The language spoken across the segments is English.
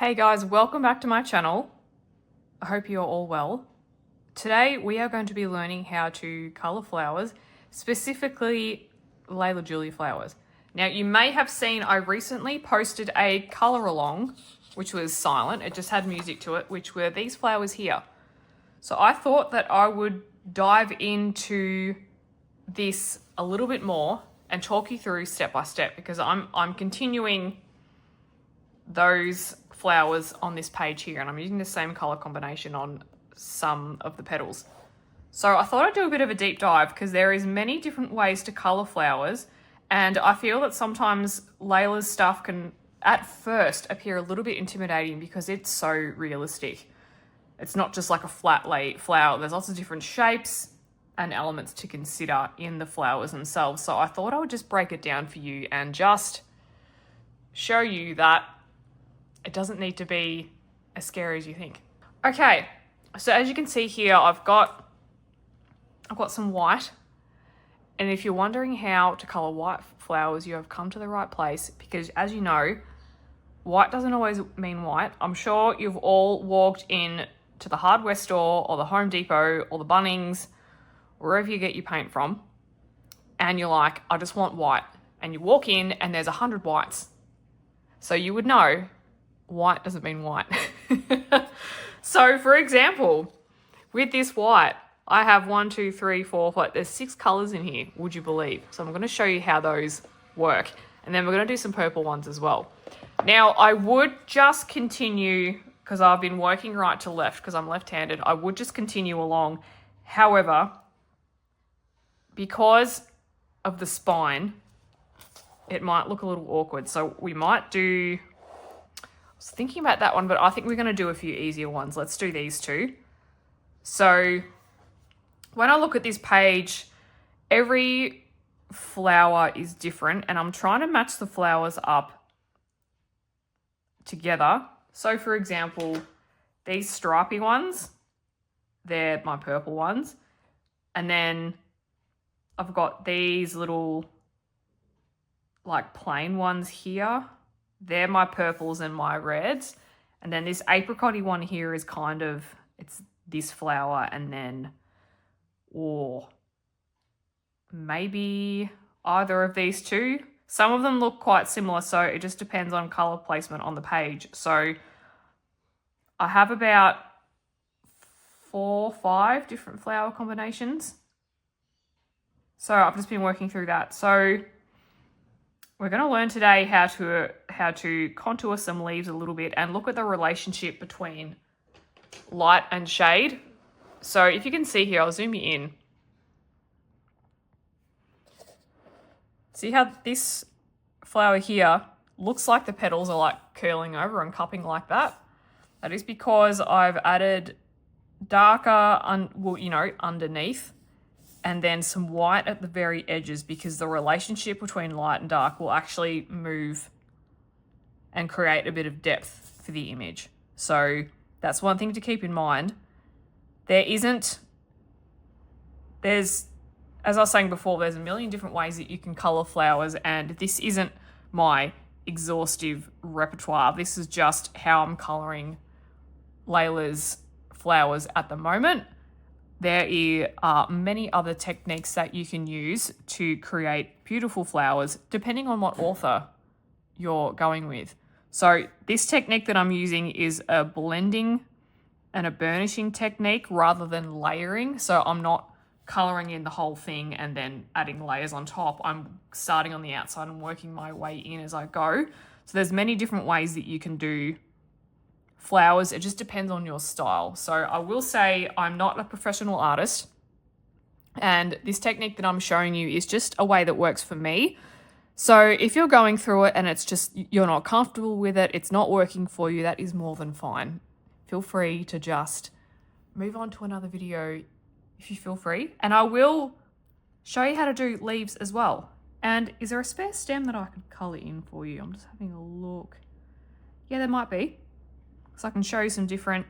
Hey guys, welcome back to my channel. I hope you're all well. Today we are going to be learning how to colour flowers, specifically Leila Duly flowers. Now you may have seen I recently posted a colour along, which was silent, it just had music to it, which were these flowers here. So I thought that I would dive into this a little bit more and talk you through step by step, because I'm continuing those flowers on this page here, and I'm using the same color combination on some of the petals. So I thought I'd do a bit of a deep dive because there is many different ways to color flowers, and I feel that sometimes Leila's stuff can at first appear a little bit intimidating because it's so realistic. It's not just like a flat lay flower. There's lots of different shapes and elements to consider in the flowers themselves. So I thought I would just break it down for you and just show you that it doesn't need to be as scary as you think. Okay, so as you can see here, I've got some white. And if you're wondering how to color white flowers, you have come to the right place, because as you know, white doesn't always mean white. I'm sure you've all walked in to the hardware store or the Home Depot or the Bunnings, wherever you get your paint from, and you're like, I just want white. And you walk in and there's 100 whites. So you would know white doesn't mean white. So for example, with this white, I have 1, 2, 3, 4, 5, there's 6 colors in here, would you believe? So I'm going to show you how those work. And then we're going to do some purple ones as well. Now I would just continue, because I've been working right to left because I'm left-handed, I would just continue along. However, because of the spine, it might look a little awkward. So we might do, I was thinking about that one, but I think we're going to do a few easier ones. Let's do these two. So when I look at this page, every flower is different, and I'm trying to match the flowers up together. So for example, these stripy ones, they're my purple ones. And then I've got these little like plain ones here. They're my purples and my reds. And then this apricot-y one here is kind of, it's this flower, and then, or maybe either of these two. Some of them look quite similar, so it just depends on color placement on the page. So I have about 4 or 5 different flower combinations. So I've just been working through that. So we're going to learn today how to contour some leaves a little bit and look at the relationship between light and shade. So if you can see here, I'll zoom you in. See how this flower here looks like the petals are like curling over and cupping like that? That is because I've added darker, underneath, and then some white at the very edges, because the relationship between light and dark will actually move and create a bit of depth for the image. So that's one thing to keep in mind. As I was saying before, there's a million different ways that you can color flowers, and this isn't my exhaustive repertoire. This is just how I'm coloring Leila's flowers at the moment. There are many other techniques that you can use to create beautiful flowers, depending on what author you're going with. So this technique that I'm using is a blending and a burnishing technique rather than layering. So I'm not coloring in the whole thing and then adding layers on top. I'm starting on the outside and working my way in as I go. So there's many different ways that you can do flowers. It just depends on your style. So I will say I'm not a professional artist, and this technique that I'm showing you is just a way that works for me. So if you're going through it and it's just you're not comfortable with it, it's not working for you, that is more than fine. Feel free to just move on to another video if you feel free, and I will show you how to do leaves as well. And is there a spare stem that I could color in for you? I'm just having a look. Yeah, there might be. So I can show you some different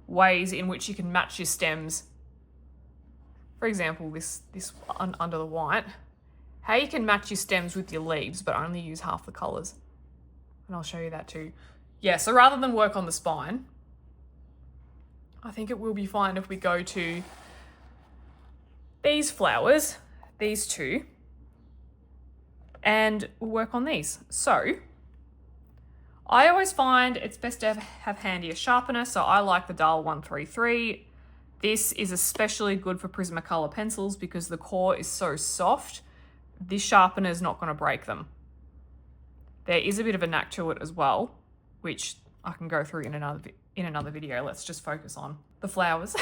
ways in which you can match your stems. For example, this under the white, how you can match your stems with your leaves but only use half the colors. And I'll show you that too. Yeah, so rather than work on the spine, I think it will be fine if we go to these flowers, these two, and we'll work on these. So I always find it's best to have handy a sharpener, so I like the Dahl 133. This is especially good for Prismacolor pencils because the core is so soft. This sharpener is not going to break them. There is a bit of a knack to it as well, which I can go through in another video. Let's just focus on the flowers.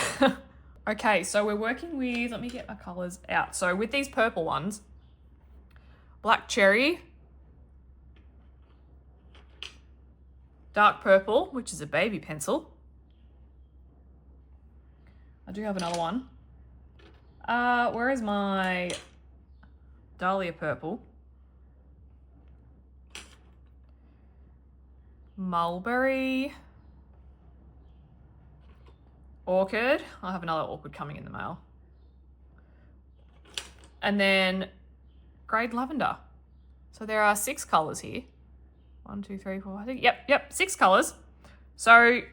Okay, so we're working with, let me get my colors out. So with these purple ones, black cherry, dark purple, which is a baby pencil. I do have another one. Where is my Dahlia purple? Mulberry. Orchid. I'll have another orchid coming in the mail. And then grade lavender. So there are 6 colors here. 1, 2, 3, 4, I think. Yep, 6 colors. So,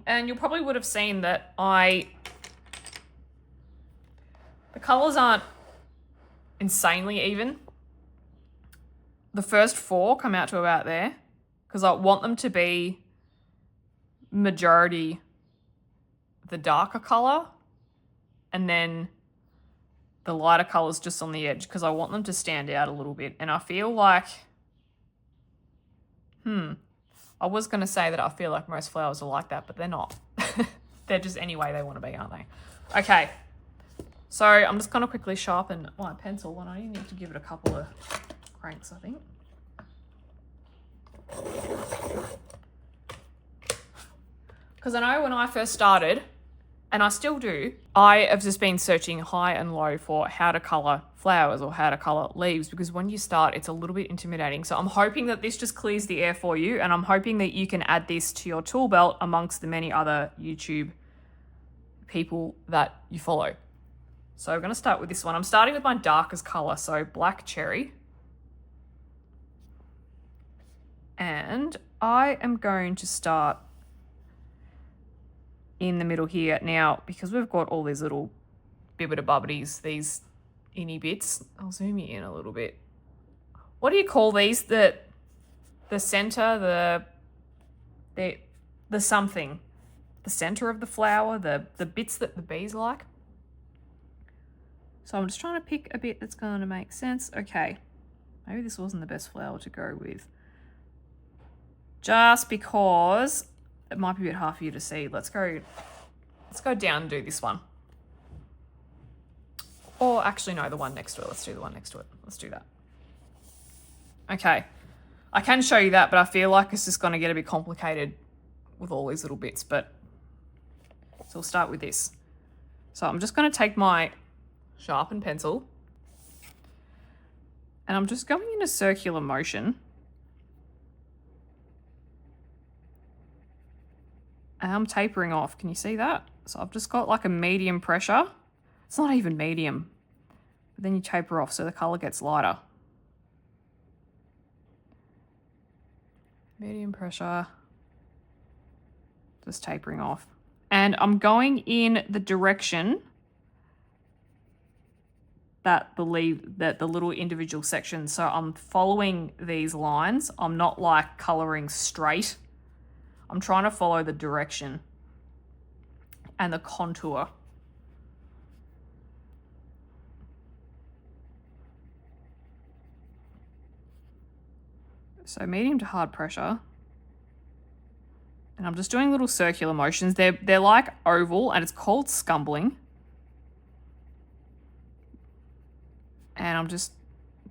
and you probably would have seen that the colors aren't insanely even. The first 4 come out to about there because I want them to be majority the darker color and then the lighter colors just on the edge because I want them to stand out a little bit. And I feel like, I was going to say that I feel like most flowers are like that, but they're not. They're just any way they want to be, aren't they? Okay, so I'm just going to quickly sharpen my pencil and I need to give it a couple of cranks, I think. Because I know when I first started, and I still do, I have just been searching high and low for how to colour flowers or how to colour leaves because when you start, it's a little bit intimidating. So I'm hoping that this just clears the air for you and I'm hoping that you can add this to your tool belt amongst the many other YouTube people that you follow. So I'm going to start with this one. I'm starting with my darkest colour, so black cherry. And I am going to start in the middle here. Now, because we've got all these little bibbida-bubbities, these inny bits, I'll zoom you in a little bit. What do you call these? The center, the something. The center of the flower, the bits that the bees like. So I'm just trying to pick a bit that's going to make sense. Okay, maybe this wasn't the best flower to go with. Just because it might be a bit hard for you to see. Let's go down and do this one. Or actually, no, the one next to it. Let's do the one next to it. Let's do that. Okay. I can show you that, but I feel like it's just going to get a bit complicated with all these little bits. So we'll start with this. So I'm just going to take my sharpened pencil and I'm just going in a circular motion. And I'm tapering off. Can you see that? So I've just got like a medium pressure. It's not even medium. But then you taper off so the colour gets lighter. Medium pressure. Just tapering off. And I'm going in the direction that the little individual sections. So I'm following these lines. I'm not like colouring straight. I'm trying to follow the direction and the contour. So medium to hard pressure. And I'm just doing little circular motions. They're like oval and it's called scumbling. And I'm just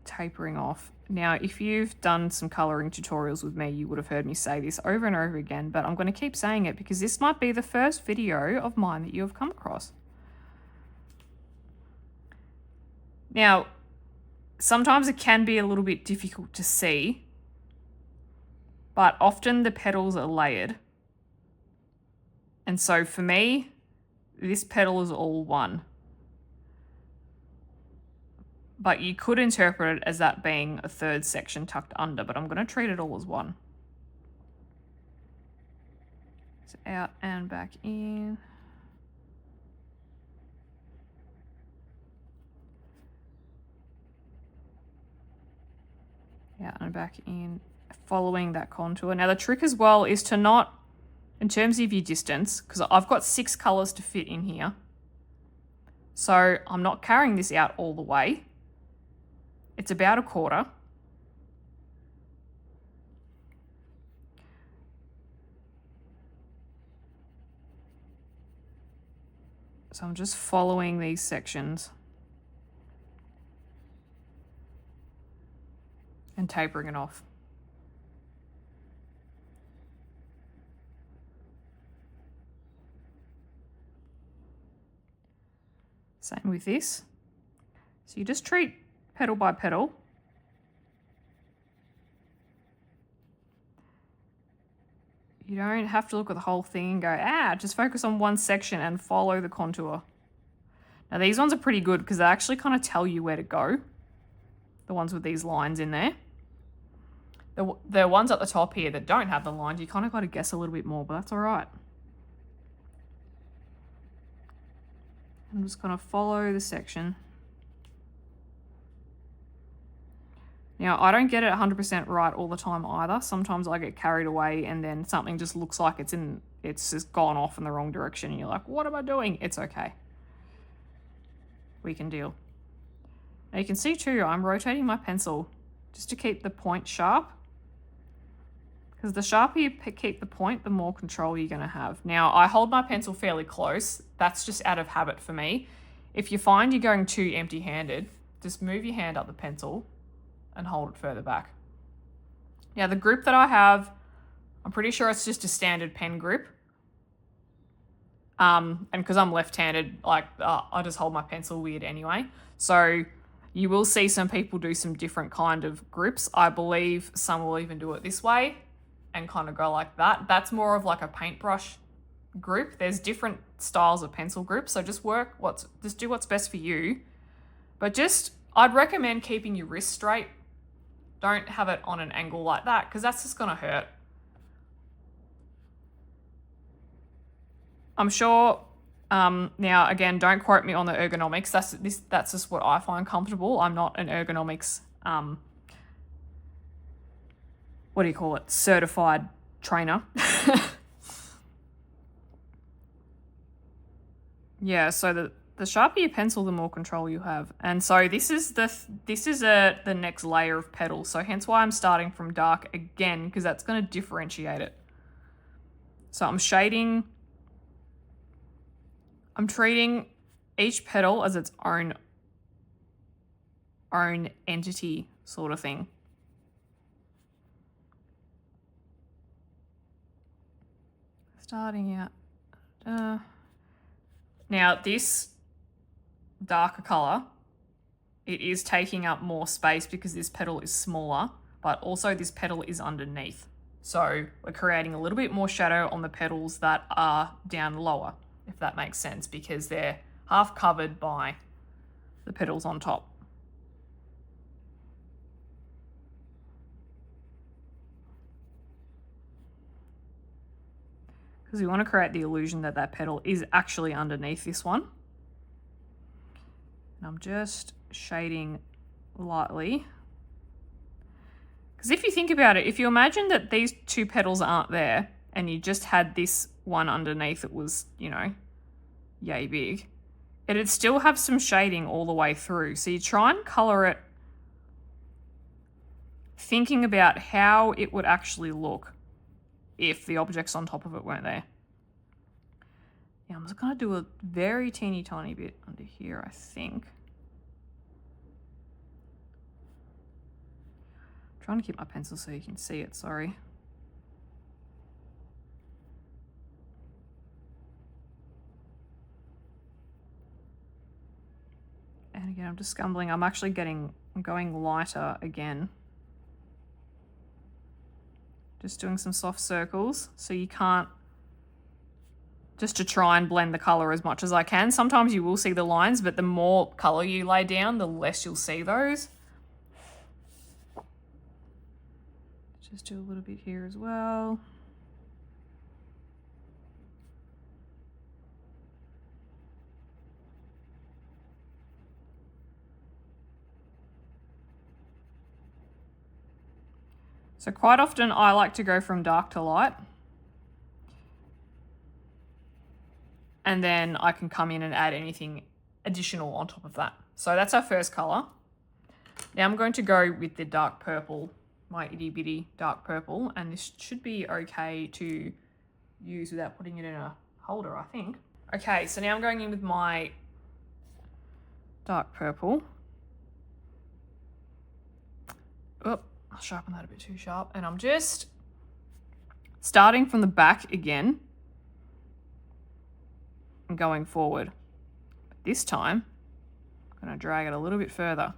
tapering off. Now, if you've done some colouring tutorials with me, you would have heard me say this over and over again, but I'm going to keep saying it because this might be the first video of mine that you have come across. Now, sometimes it can be a little bit difficult to see, but often the petals are layered. And so for me, this petal is all one. But you could interpret it as that being a third section tucked under, but I'm going to treat it all as one. So out and back in. Out and back in, following that contour. Now the trick as well is to not, in terms of your distance, because I've got 6 colours to fit in here. So I'm not carrying this out all the way. It's about a quarter. So I'm just following these sections and tapering it off. Same with this. So you just treat petal by petal. You don't have to look at the whole thing and go, just focus on one section and follow the contour. Now these ones are pretty good because they actually kind of tell you where to go. The ones with these lines in there. The ones at the top here that don't have the lines, you kind of got to guess a little bit more, but that's all right. I'm just going to follow the section. Now, I don't get it 100% right all the time either. Sometimes I get carried away and then something just looks like it's just gone off in the wrong direction and you're like, what am I doing? It's okay. We can deal. Now you can see too, I'm rotating my pencil just to keep the point sharp. Because the sharper you keep the point, the more control you're going to have. Now, I hold my pencil fairly close. That's just out of habit for me. If you find you're going too empty-handed, just move your hand up the pencil and hold it further back. Now, the grip that I have, I'm pretty sure it's just a standard pen grip. And because I'm left-handed, I just hold my pencil weird anyway. So you will see some people do some different kind of grips. I believe some will even do it this way and kind of go like that. That's more of like a paintbrush grip. There's different styles of pencil grips, so just do what's best for you. But I'd recommend keeping your wrist straight. Don't have it on an angle like that because that's just going to hurt. I'm sure, now again, don't quote me on the ergonomics. That's just what I find comfortable. I'm not an ergonomics, certified trainer. Yeah, so the sharper your pencil, the more control you have. And so this is the next layer of petals. So hence why I'm starting from dark again, because that's going to differentiate it. So I'm treating each petal as its own entity sort of thing. Starting out. Now this darker color, it is taking up more space because this petal is smaller, but also this petal is underneath. So we're creating a little bit more shadow on the petals that are down lower, if that makes sense, because they're half covered by the petals on top. Because we want to create the illusion that that petal is actually underneath this one. And I'm just shading lightly. Because if you think about it, if you imagine that these two petals aren't there and you just had this one underneath that was, yay big, it'd still have some shading all the way through. So you try and colour it thinking about how it would actually look if the objects on top of it weren't there. Yeah, I'm just going to do a very teeny tiny bit under here, I think. I'm trying to keep my pencil so you can see it, sorry. And again, I'm just scumbling. I'm going lighter again. Just doing some soft circles so you can't, just to try and blend the colour as much as I can. Sometimes you will see the lines, but the more colour you lay down, the less you'll see those. Just do a little bit here as well. So quite often I like to go from dark to light. And then I can come in and add anything additional on top of that. So that's our first color. Now I'm going to go with the dark purple, my itty bitty dark purple, and this should be okay to use without putting it in a holder, I think. Okay, so now I'm going in with my dark purple. Oh, I'll sharpen that a bit too sharp. And I'm just starting from the back again and going forward. But this time, I'm going to drag it a little bit further.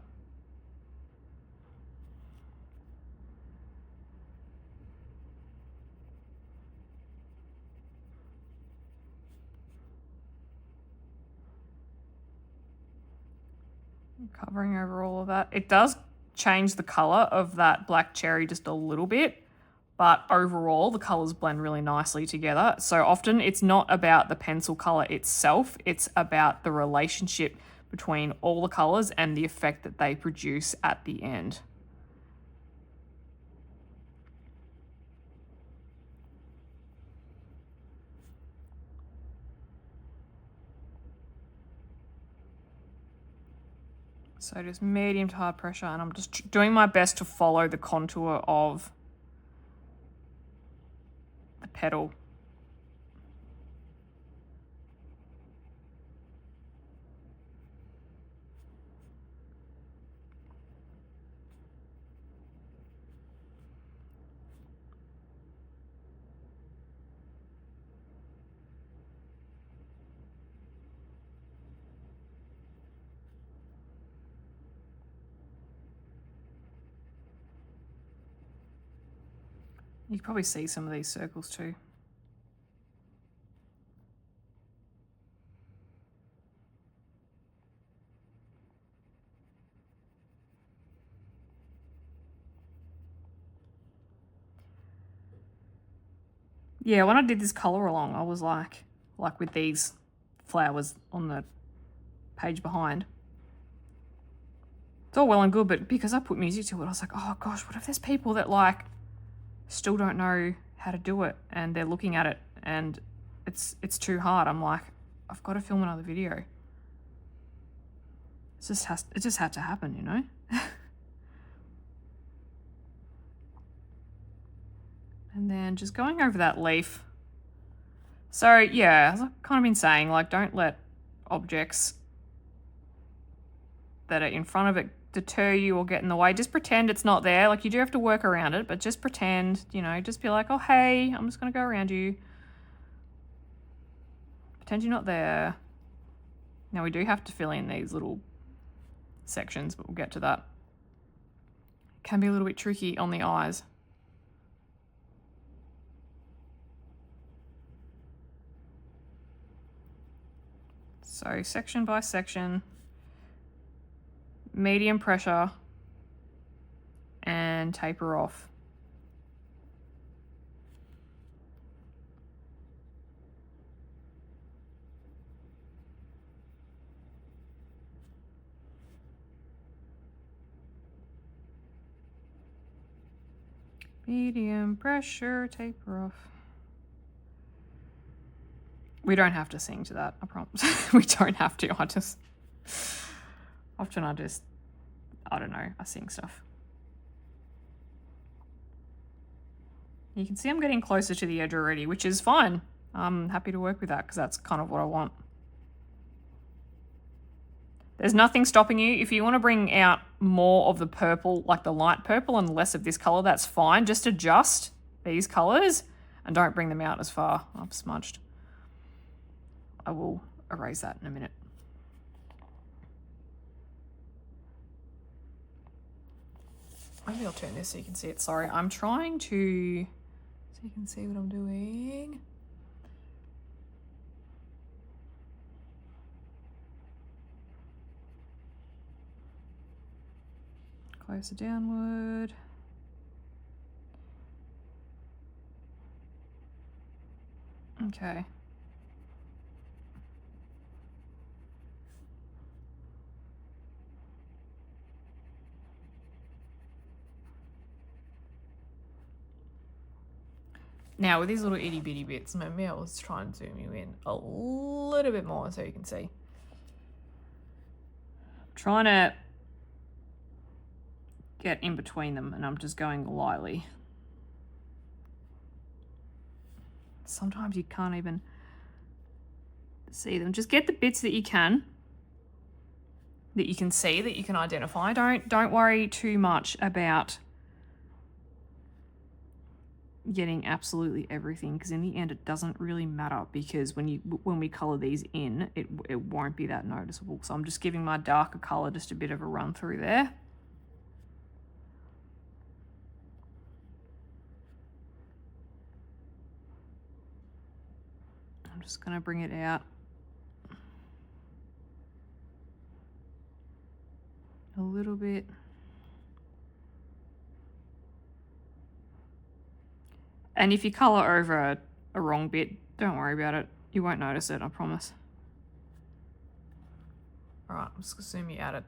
Covering over all of that. It does change the color of that black cherry just a little bit, but overall the colors blend really nicely together. So often it's not about the pencil color itself, it's about the relationship between all the colors and the effect that they produce at the end. So just medium to hard pressure, and I'm just doing my best to follow the contour of the petal. You can probably see some of these circles too. Yeah, when I did this color along, I was like with these flowers on the page behind. It's all well and good, but because I put music to it, I was like, oh gosh, what if there's people that like still don't know how to do it and they're looking at it and it's too hard. I'm like, I've got to film another video. It just had to happen, you know? And then just going over that leaf. So yeah, as I've kind of been saying, like don't let objects that are in front of it deter you or get in the way. Just pretend it's not there. Like you do have to work around it, but just pretend, you know, just be like, oh, hey, I'm just going to go around you. Pretend you're not there. Now we do have to fill in these little sections, but we'll get to that. It can be a little bit tricky on the eyes. So section by section, medium pressure, and taper off. Medium pressure, taper off. We don't have to sing to that, I promise. We don't have to. I don't know, I sing stuff. You can see I'm getting closer to the edge already, which is fine. I'm happy to work with that because that's kind of what I want. There's nothing stopping you. If you want to bring out more of the purple, like the light purple, and less of this color, that's fine. Just adjust these colors and don't bring them out as far. I've smudged. I will erase that in a minute. Maybe I'll turn this so you can see it. Sorry, I'm trying to, so you can see what I'm doing. Closer downward. Okay. Now with these little itty bitty bits, maybe I was trying to zoom you in a little bit more so you can see. I'm trying to get in between them and I'm just going lightly. Sometimes you can't even see them. Just get the bits that you can see, that you can identify. Don't worry too much about getting absolutely everything, because in the end it doesn't really matter, because when we color these in, it won't be that noticeable. So I'm just giving my darker color just a bit of a run through there. I'm just going to bring it out a little bit. And if you color over a wrong bit, don't worry about it. You won't notice it, I promise. All right, I'm just gonna zoom you out a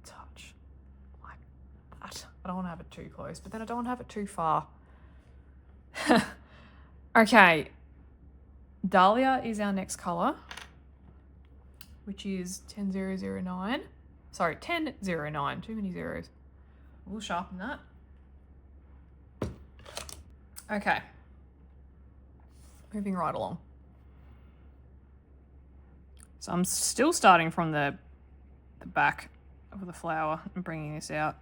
touch like that. I don't want to have it too close, but then I don't want to have it too far. Okay, Dahlia is our next color, which is 10009. Sorry, 1009. Too many zeros. We'll sharpen that. Okay, moving right along. So I'm still starting from the back of the flower and bringing this out.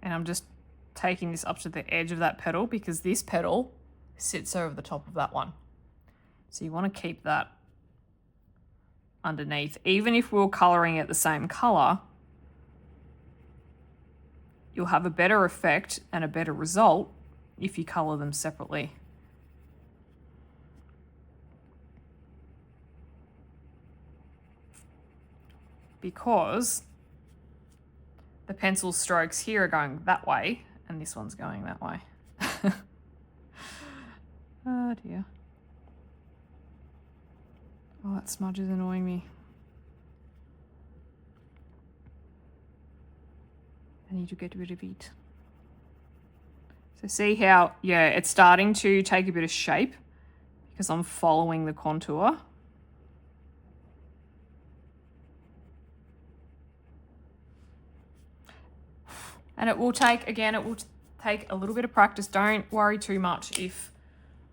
And I'm just taking this up to the edge of that petal, because this petal sits over the top of that one. So you want to keep that underneath. Even if we were coloring it the same color, you'll have a better effect and a better result if you color them separately. Because the pencil strokes here are going that way and this one's going that way. Oh dear. Oh, that smudge is annoying me. I need to get rid of it. So see how, yeah, it's starting to take a bit of shape because I'm following the contour. And it will take, again, it will take a little bit of practice. Don't worry too much if,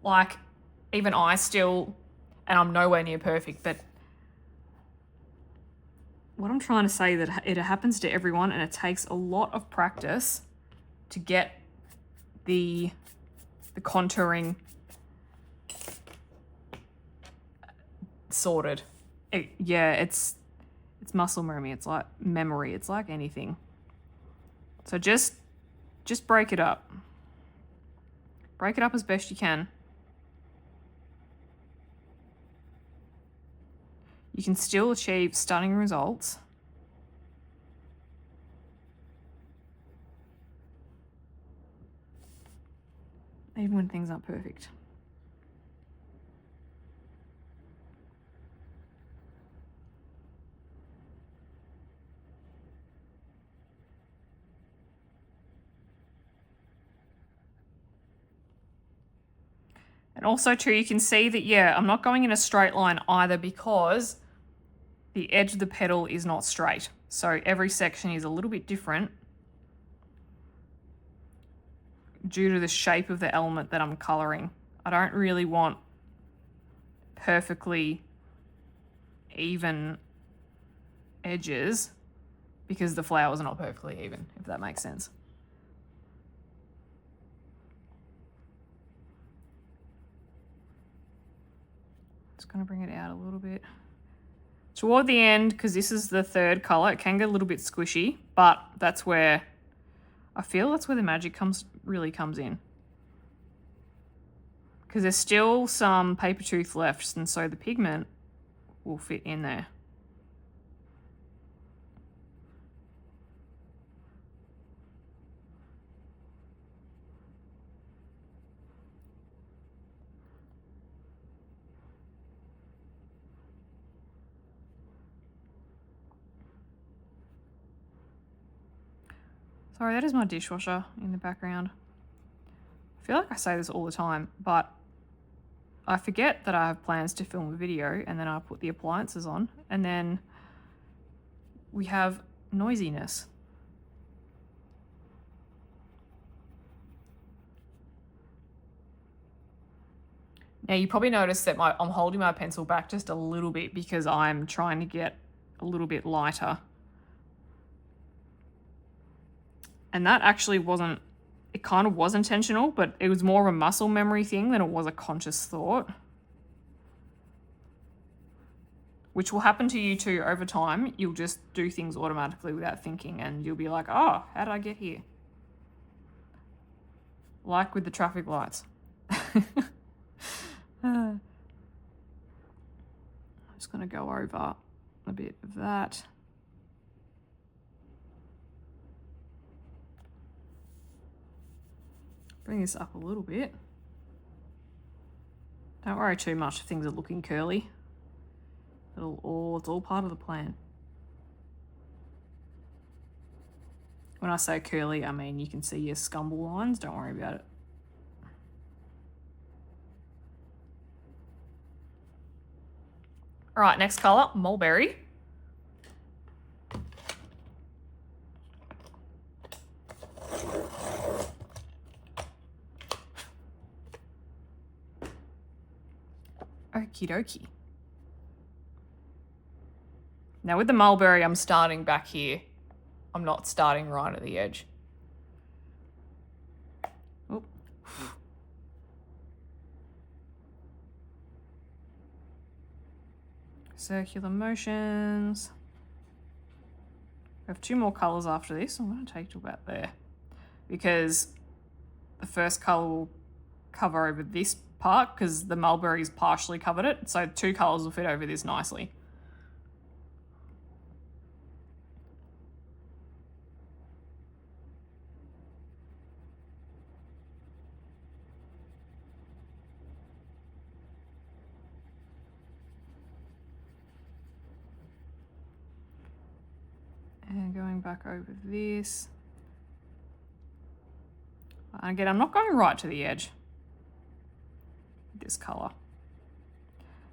like, even I still, and I'm nowhere near perfect, but what I'm trying to say that it happens to everyone, and it takes a lot of practice to get the contouring sorted. It's muscle memory. It's like memory. It's like anything. So just break it up. Break it up as best you can. You can still achieve stunning results. Even when things aren't perfect. And also too, you can see that, yeah, I'm not going in a straight line either, because the edge of the petal is not straight. So every section is a little bit different due to the shape of the element that I'm coloring. I don't really want perfectly even edges because the flowers are not perfectly even, if that makes sense. Just going to bring it out a little bit. Toward the end, because this is the third color, it can get a little bit squishy, but that's where I feel that's where the magic really comes in. Because there's still some paper tooth left, and so the pigment will fit in there. Sorry, that is my dishwasher in the background. I feel like I say this all the time, but I forget that I have plans to film a video and then I put the appliances on and then we have noisiness. Now you probably noticed that I'm holding my pencil back just a little bit because I'm trying to get a little bit lighter. And that actually wasn't, it kind of was intentional, but it was more of a muscle memory thing than it was a conscious thought. Which will happen to you too over time. You'll just do things automatically without thinking and you'll be like, oh, how did I get here? Like with the traffic lights. I'm just going to go over a bit of that. Bring this up a little bit. Don't worry too much if things are looking curly. It's all part of the plan. When I say curly, I mean you can see your scumble lines. Don't worry about it. All right, next color, mulberry. Okie dokie. Now with the mulberry, I'm starting back here. I'm not starting right at the edge. Oop. Circular motions. We have 2 more colors after this. I'm going to take to about there because the first color will cover over this part because the mulberry's partially covered it. So 2 colors will fit over this nicely. And going back over this. And again, I'm not going right to the edge with this color.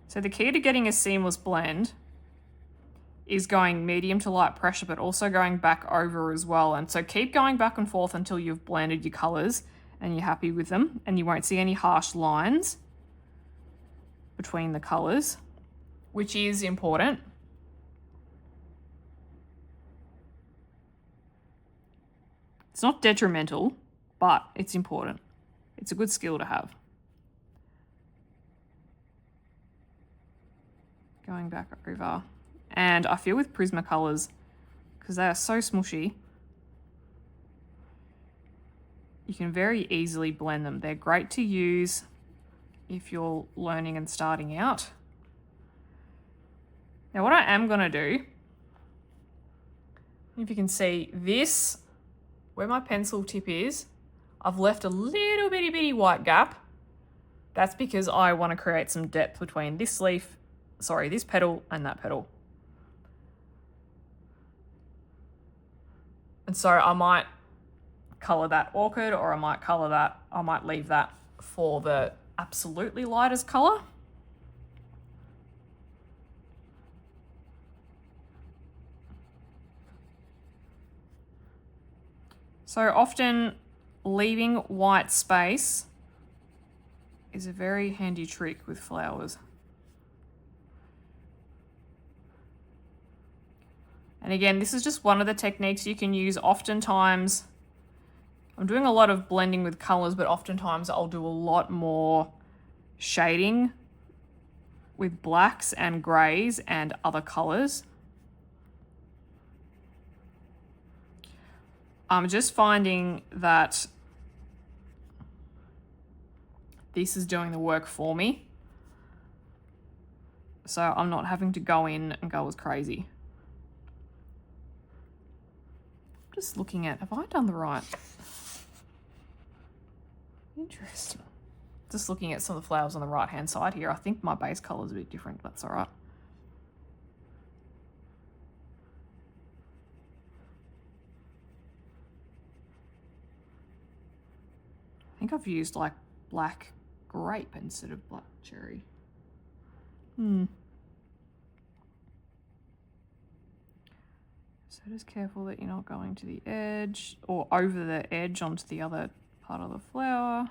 So the key to getting a seamless blend is going medium to light pressure, but also going back over as well. And so keep going back and forth until you've blended your colors and you're happy with them, and you won't see any harsh lines between the colors, which is important. It's not detrimental, but it's important. It's a good skill to have. Going back over. And I feel with Prismacolors, because they are so smushy, you can very easily blend them. They're great to use if you're learning and starting out. Now what I am going to do, if you can see this, where my pencil tip is, I've left a little bitty white gap. That's because I want to create some depth between this leaf, this petal and that petal. And so I might color that orchid, or I might leave that for the absolutely lightest color. So often leaving white space is a very handy trick with flowers. And again, this is just one of the techniques you can use. Oftentimes, I'm doing a lot of blending with colors, but oftentimes I'll do a lot more shading with blacks and grays and other colors. I'm just finding that this is doing the work for me. So I'm not having to go in and go as crazy. Just looking at, have I done the right? Interesting. Just looking at some of the flowers on the right hand side here. I think my base color is a bit different, but that's all right. think I've used like black grape instead of black cherry. So just careful that you're not going to the edge or over the edge onto the other part of the flower.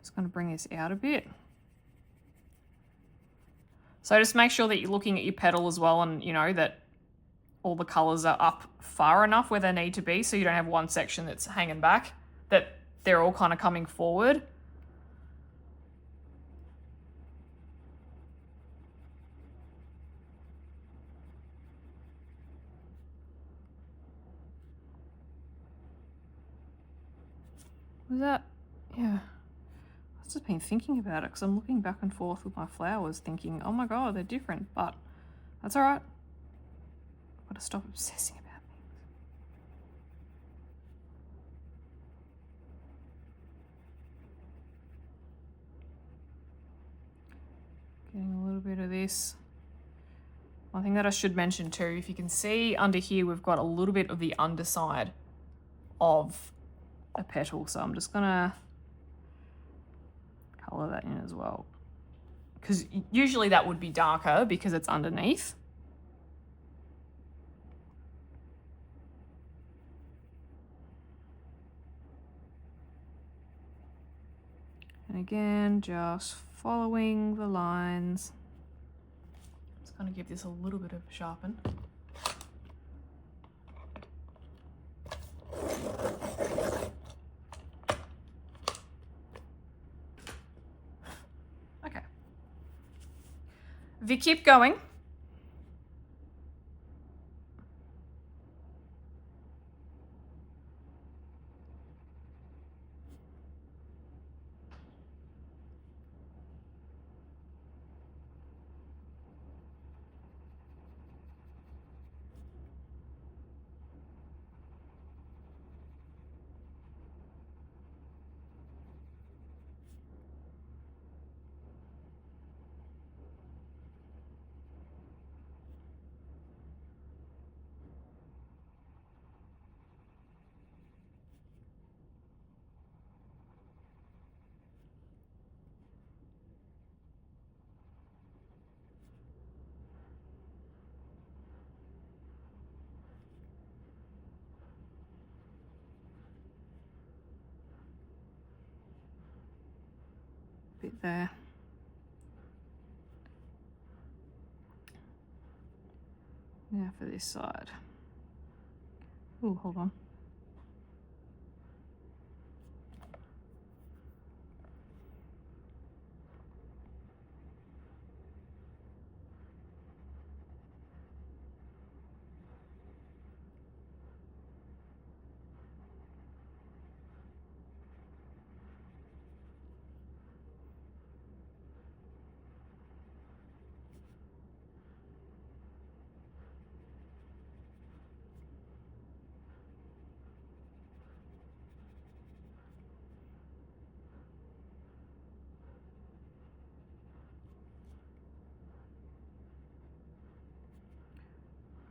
Just going to bring this out a bit. So just make sure that you're looking at your petal as well, and you know that all the colours are up far enough where they need to be, so you don't have one section that's hanging back, that they're all kind of coming forward. Was that, yeah. I've just been thinking about it because I'm looking back and forth with my flowers thinking, oh my God, they're different, but that's all right. I've got to stop obsessing about things. Getting a little bit of this. One thing that I should mention too, if you can see under here, we've got a little bit of the underside of a petal. So I'm just gonna color that in as well. Because usually that would be darker because it's underneath. And again, just following the lines. Just gonna give this a little bit of sharpen. Okay. If you keep going, bit there. Now for this side. Oh, hold on.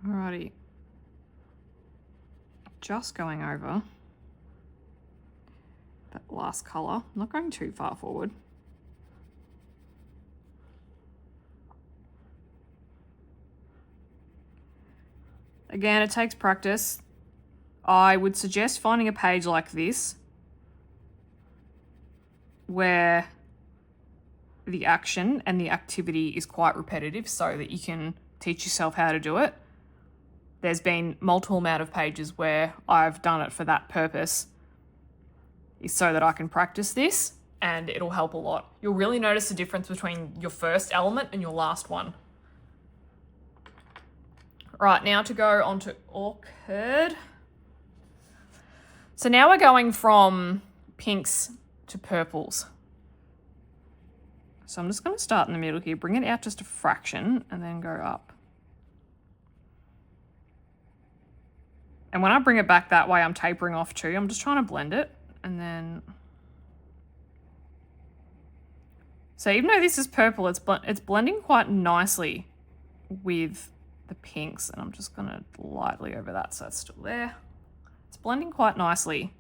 Alrighty, just going over that last colour. I'm not going too far forward. Again, it takes practice. I would suggest finding a page like this where the action and the activity is quite repetitive so that you can teach yourself how to do it. There's been multiple amount of pages where I've done it for that purpose, is so that I can practice this, and it'll help a lot. You'll really notice the difference between your first element and your last one. Right, now to go on to orchid. So now we're going from pinks to purples. So I'm just going to start in the middle here, bring it out just a fraction, and then go up. And when I bring it back that way, I'm tapering off too. I'm just trying to blend it. And then... So even though this is purple, it's blending quite nicely with the pinks. And I'm just going to lightly over that so it's still there. It's blending quite nicely.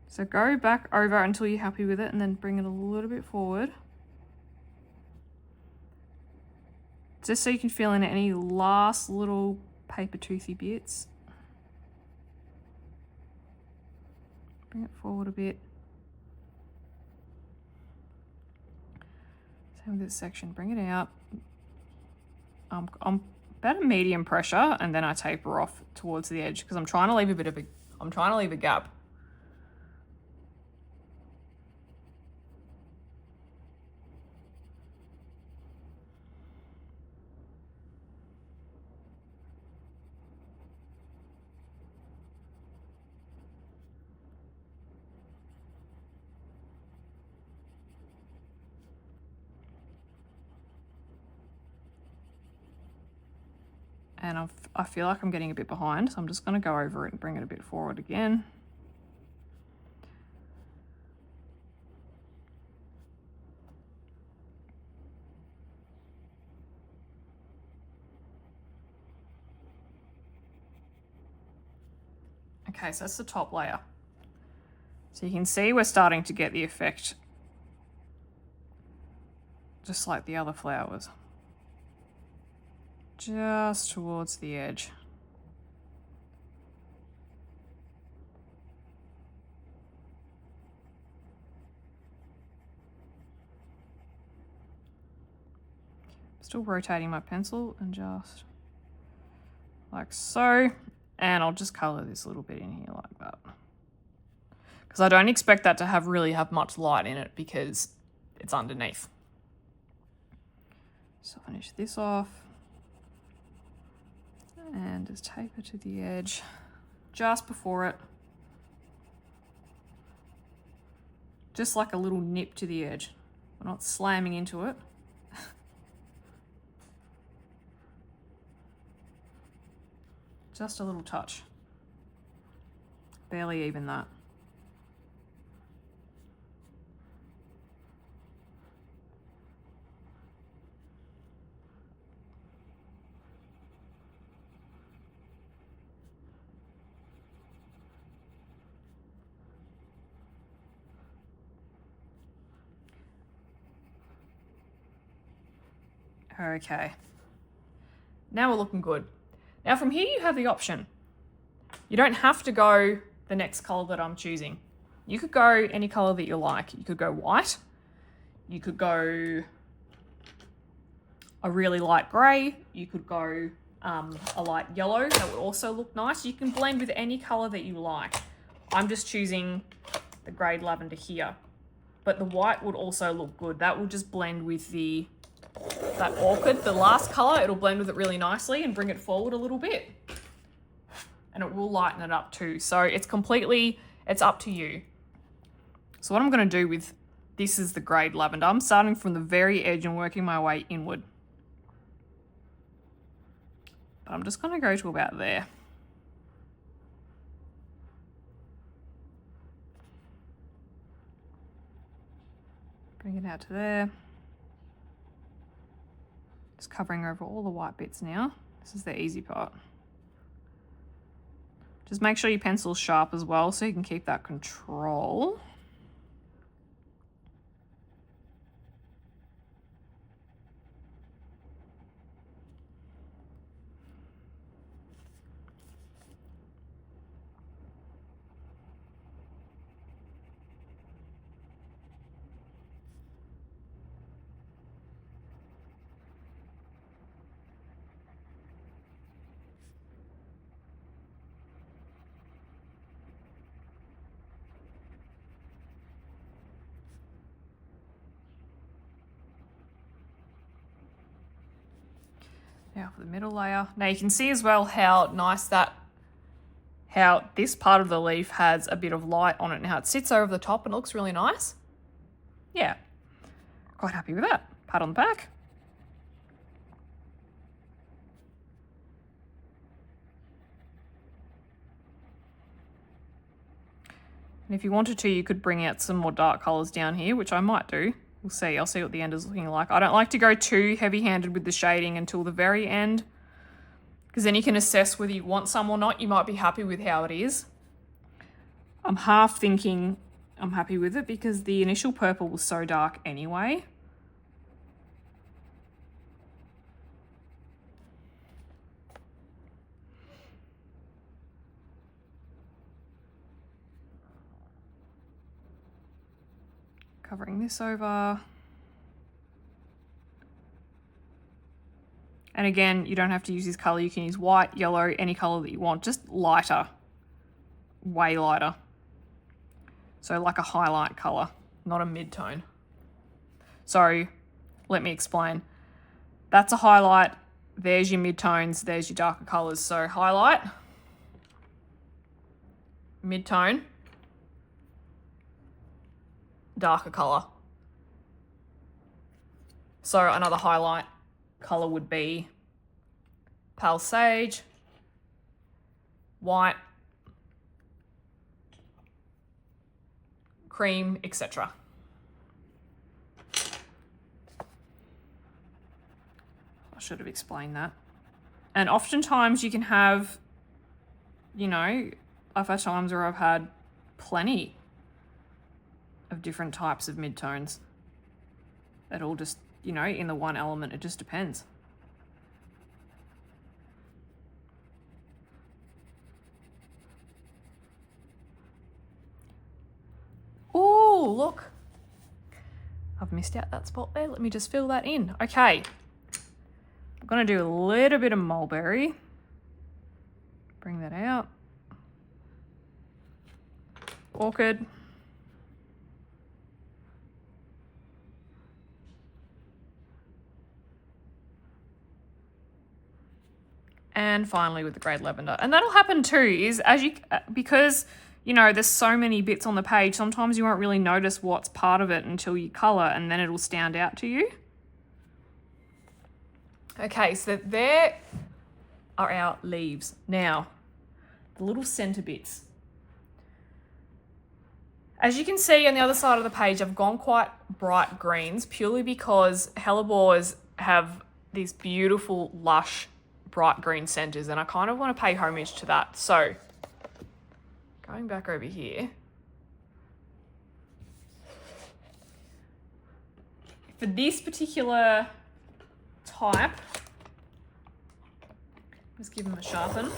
So go back over until you're happy with it and then bring it a little bit forward. Just so you can fill in any last little paper toothy bits. Bring it forward a bit. Same with this section, bring it out. I'm about a medium pressure, and then I taper off towards the edge because I'm trying to leave a gap. And I feel like I'm getting a bit behind, so I'm just going to go over it and bring it a bit forward again. Okay, so that's the top layer. So you can see we're starting to get the effect just like the other flowers. Just towards the edge. Still rotating my pencil and just like so. And I'll just color this little bit in here like that. Because I don't expect that to really have much light in it because it's underneath. So finish this off. And just taper to the edge just before it. Just like a little nip to the edge. We're not slamming into it. Just a little touch. Barely even that. Okay. Now we're looking good. Now from here you have the option. You don't have to go the next color that I'm choosing. You could go any color that you like. You could go white. You could go a really light gray. You could go a light yellow. That would also look nice. You can blend with any color that you like. I'm just choosing the grey lavender here. But the white would also look good. That will just blend with that orchid, the last color. It'll blend with it really nicely and bring it forward a little bit. And it will lighten it up too. So it's up to you. So what I'm going to do with this is the grey lavender. I'm starting from the very edge and working my way inward. But I'm just going to go to about there. Bring it out to there. Just covering over all the white bits now. This is the easy part. Just make sure your pencil's sharp as well so you can keep that control. Now for the middle layer. Now you can see as well how nice how this part of the leaf has a bit of light on it and how it sits over the top and it looks really nice. Yeah, quite happy with that. Pat on the back. And if you wanted to, you could bring out some more dark colors down here, which I might do. We'll see. I'll see what the end is looking like. I don't like to go too heavy-handed with the shading until the very end, because then you can assess whether you want some or not. You might be happy with how it is. I'm half thinking I'm happy with it because the initial purple was so dark anyway. Covering this over. And again, you don't have to use this color. You can use white, yellow, any color that you want, just lighter, way lighter. So like a highlight color, not a mid-tone. So let me explain. That's a highlight. There's your mid-tones. There's your darker colors. So highlight, mid-tone, darker color. So another highlight color would be pale sage, white, cream, etc. I should have explained that. And oftentimes you can have, you know, I've had times where I've had plenty of different types of midtones. It all just, you know, in the one element, it just depends. Oh, look. I've missed out that spot there. Let me just fill that in. Okay. I'm going to do a little bit of mulberry. Bring that out. Orchid. And finally with the grey lavender. And that'll happen too, is as you, because, you know, there's so many bits on the page, sometimes you won't really notice what's part of it until you colour, and then it'll stand out to you. Okay, so there are our leaves. Now, the little centre bits. As you can see on the other side of the page, I've gone quite bright greens purely because Hellebores have these beautiful, lush, bright green centres, and I kind of want to pay homage to that. So, going back over here, for this particular type, just give them a sharpen.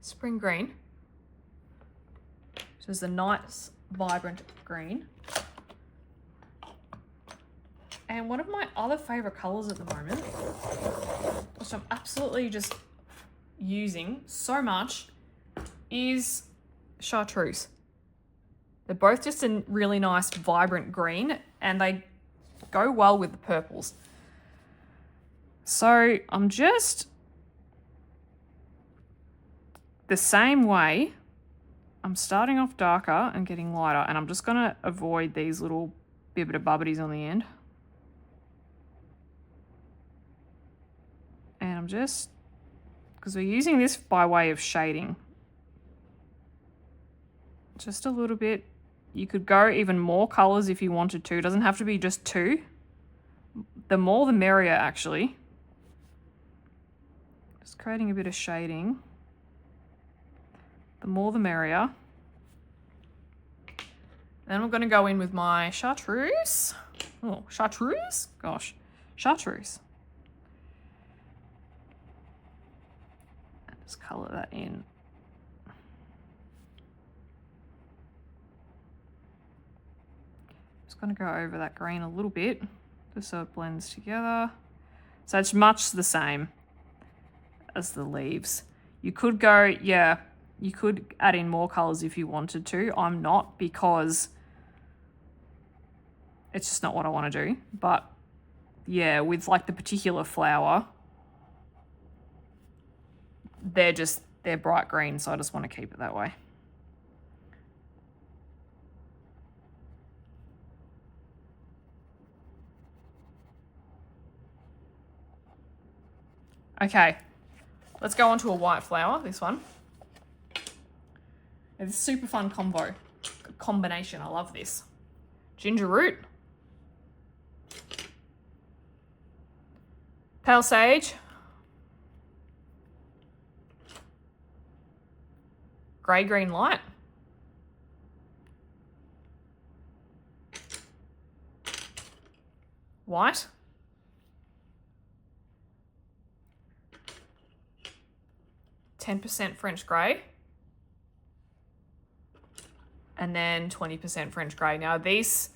Spring green. So it's a nice, vibrant green. And one of my other favourite colours at the moment, which I'm absolutely just using so much, is chartreuse. They're both just a really nice, vibrant green, and they go well with the purples. So I'm just the same way. I'm starting off darker and getting lighter, and I'm just going to avoid these little bibbidi-bubbities on the end. And I'm just, because we're using this by way of shading, just a little bit. You could go even more colours if you wanted to. It doesn't have to be just two. The more the merrier, actually. Just creating a bit of shading. The more the merrier. Then I'm going to go in with my chartreuse. Oh, chartreuse? Gosh, chartreuse. And just colour that in. Just going to go over that green a little bit, just so it blends together. So it's much the same as the leaves. You could go, yeah, you could add in more colours if you wanted to. I'm not, because it's just not what I want to do. But yeah, with like the particular flower, they're bright green, so I just want to keep it that way. Okay, let's go on to a white flower, this one. It's a super fun combination. I love this. Ginger root, pale sage, grey, green, light. White. %, French grey. And then 20% French grey. Now this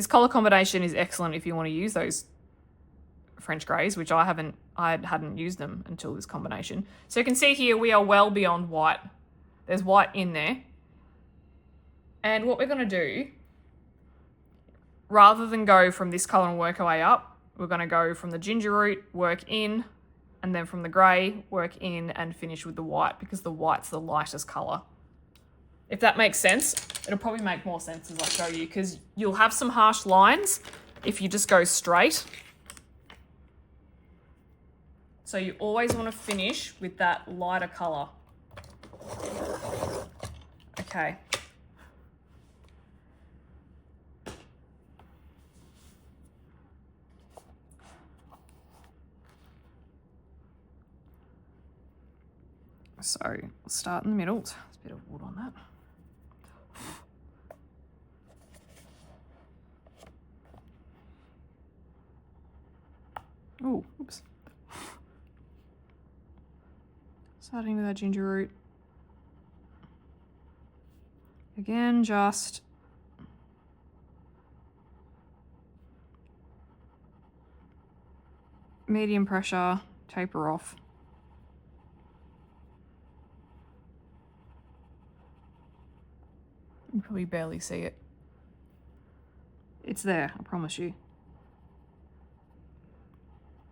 colour combination is excellent if you want to use those French greys, which I hadn't used them until this combination. So you can see here we are well beyond white. There's white in there. And what we're going to do, rather than go from this colour and work our way up, we're going to go from the ginger root, work in, and then from the grey, work in and finish with the white, because the white's the lightest colour. If that makes sense, it'll probably make more sense as I show you, because you'll have some harsh lines if you just go straight. So you always want to finish with that lighter colour. Okay. So we'll start in the middle. There's a bit of wood on that. Oh, oops. Starting with that ginger root. Again, just medium pressure, taper off. You probably barely see it. It's there, I promise you.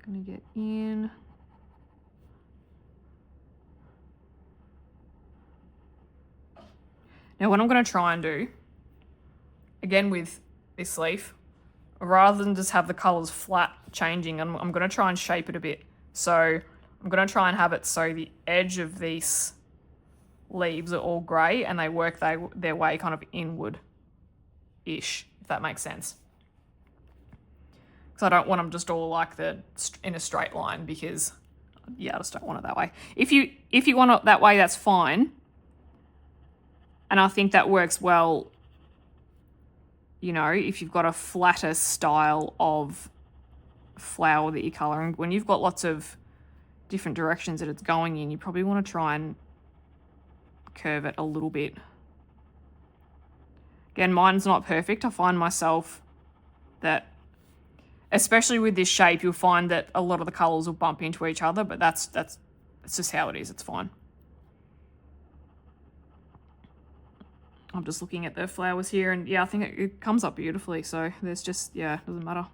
Gonna get in. Now what I'm gonna try and do, again with this leaf, rather than just have the colors flat changing, I'm gonna try and shape it a bit. So I'm gonna try and have it so the edge of these leaves are all grey and they work their way kind of inward-ish, if that makes sense. Because I don't want them just all like in a straight line, because yeah, I just don't want it that way. If you want it that way, that's fine. And I think that works well, you know, if you've got a flatter style of flower that you're colouring. When you've got lots of different directions that it's going in, you probably want to try and curve it a little bit. Again, mine's not perfect. I find myself that, especially with this shape, you'll find that a lot of the colours will bump into each other, but that's just how it is. It's fine. I'm just looking at the flowers here, and yeah, I think it comes up beautifully. So there's just, yeah, it doesn't matter.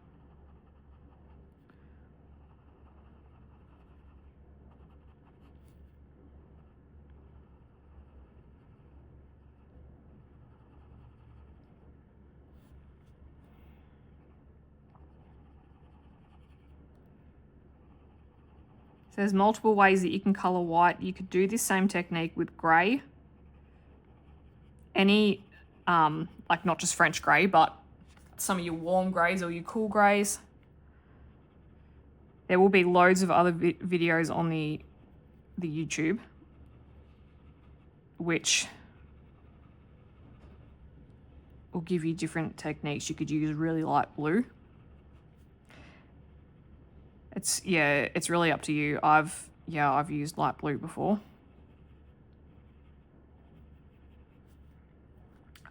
So there's multiple ways that you can colour white. You could do this same technique with grey. Any, like not just French grey, but some of your warm greys or your cool greys. There will be loads of other videos on the YouTube, which will give you different techniques. You could use really light blue. It's really up to you. I've used light blue before.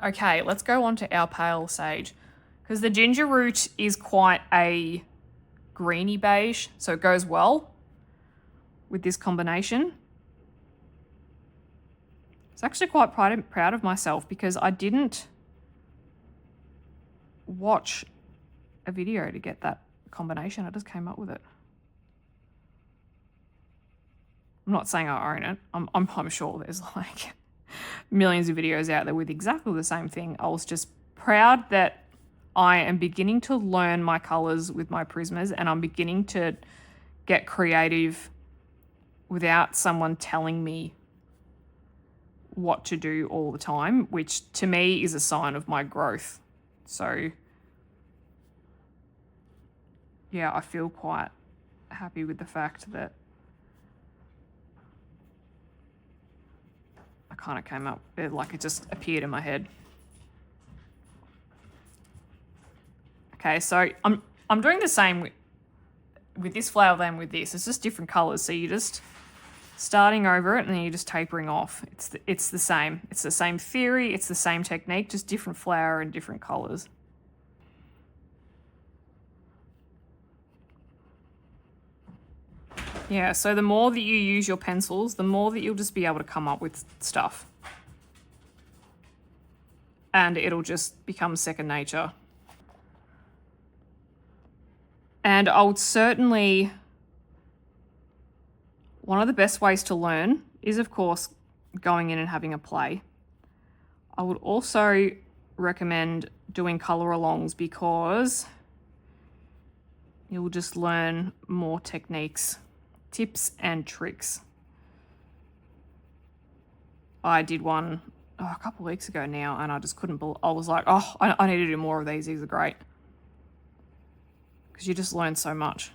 Okay, let's go on to our pale sage, because the ginger root is quite a greeny beige, so it goes well with this combination. I was actually quite proud of myself, because I didn't watch a video to get that combination. I just came up with it. I'm not saying I own it. I'm sure there's like millions of videos out there with exactly the same thing. I was just proud that I am beginning to learn my colours with my Prismas, and I'm beginning to get creative without someone telling me what to do all the time, which to me is a sign of my growth. So yeah, I feel quite happy with the fact that I kind of came up, like it just appeared in my head. Okay, so I'm doing the same with this flower than with this. It's just different colours. So you're just starting over it and then you're just tapering off. It's the same. It's the same theory. It's the same technique, just different flower and different colours. Yeah, so the more that you use your pencils, the more that you'll just be able to come up with stuff. And it'll just become second nature. And I would certainly, one of the best ways to learn is, of course, going in and having a play. I would also recommend doing colour alongs because you'll just learn more techniques, tips and tricks. I did one a couple of weeks ago now and I just couldn't believe, I was like, oh, I need to do more of these. These are great. Because you just learn so much.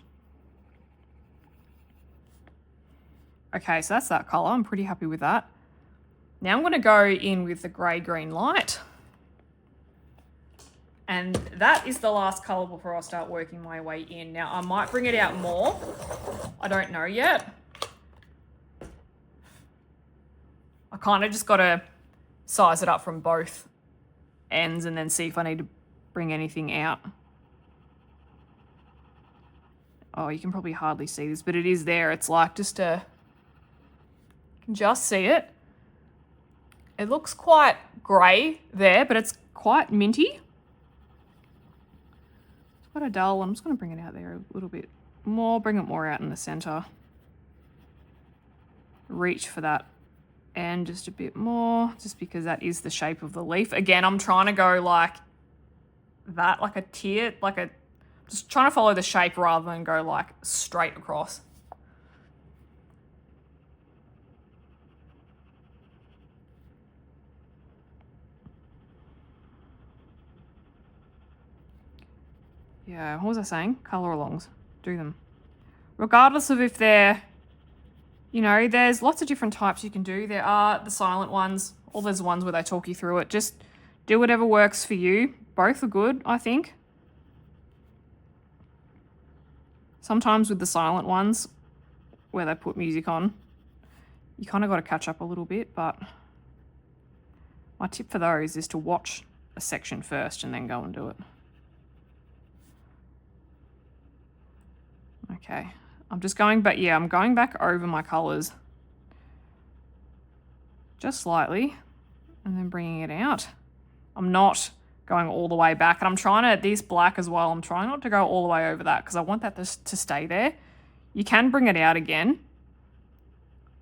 Okay, so that's that colour. I'm pretty happy with that. Now I'm going to go in with the grey-green light. And that is the last colour before I start working my way in. Now, I might bring it out more. I don't know yet. I kind of just got to size it up from both ends and then see if I need to bring anything out. Oh, you can probably hardly see this, but it is there. It's like just a... You can just see it. It looks quite grey there, but it's quite minty. It's quite a dull. I'm just going to bring it out there a little bit more. Bring it more out in the centre. Reach for that end just a bit more, just because that is the shape of the leaf. Again, I'm trying to go like that, like a tear, like a... Just trying to follow the shape rather than go like straight across. Yeah, what was I saying? Colour alongs. Do them. Regardless of if they're, you know, there's lots of different types you can do. There are the silent ones, or there's ones where they talk you through it. Just do whatever works for you. Both are good, I think. Sometimes with the silent ones, where they put music on, you kind of got to catch up a little bit, but my tip for those is to watch a section first and then go and do it. Okay, I'm just going back, yeah, I'm going back over my colours just slightly and then bringing it out. I'm not going all the way back, and I'm trying to, this black as well, I'm trying not to go all the way over that because I want that to stay there. You can bring it out again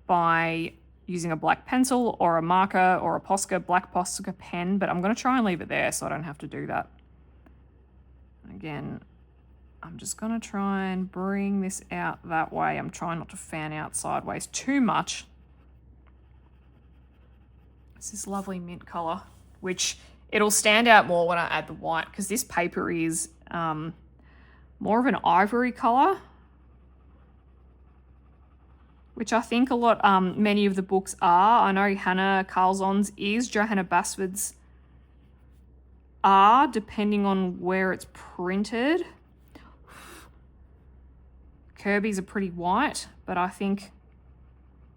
by using a black pencil or a marker or a Posca, black Posca pen, but I'm going to try and leave it there so I don't have to do that. Again, I'm just going to try and bring this out that way. I'm trying not to fan out sideways too much. It's this lovely mint colour, which it'll stand out more when I add the white because this paper is more of an ivory colour, which I think many of the books are. I know Hannah Carlson's is, Johanna Basford's are, depending on where it's printed. Kirby's are pretty white, but I think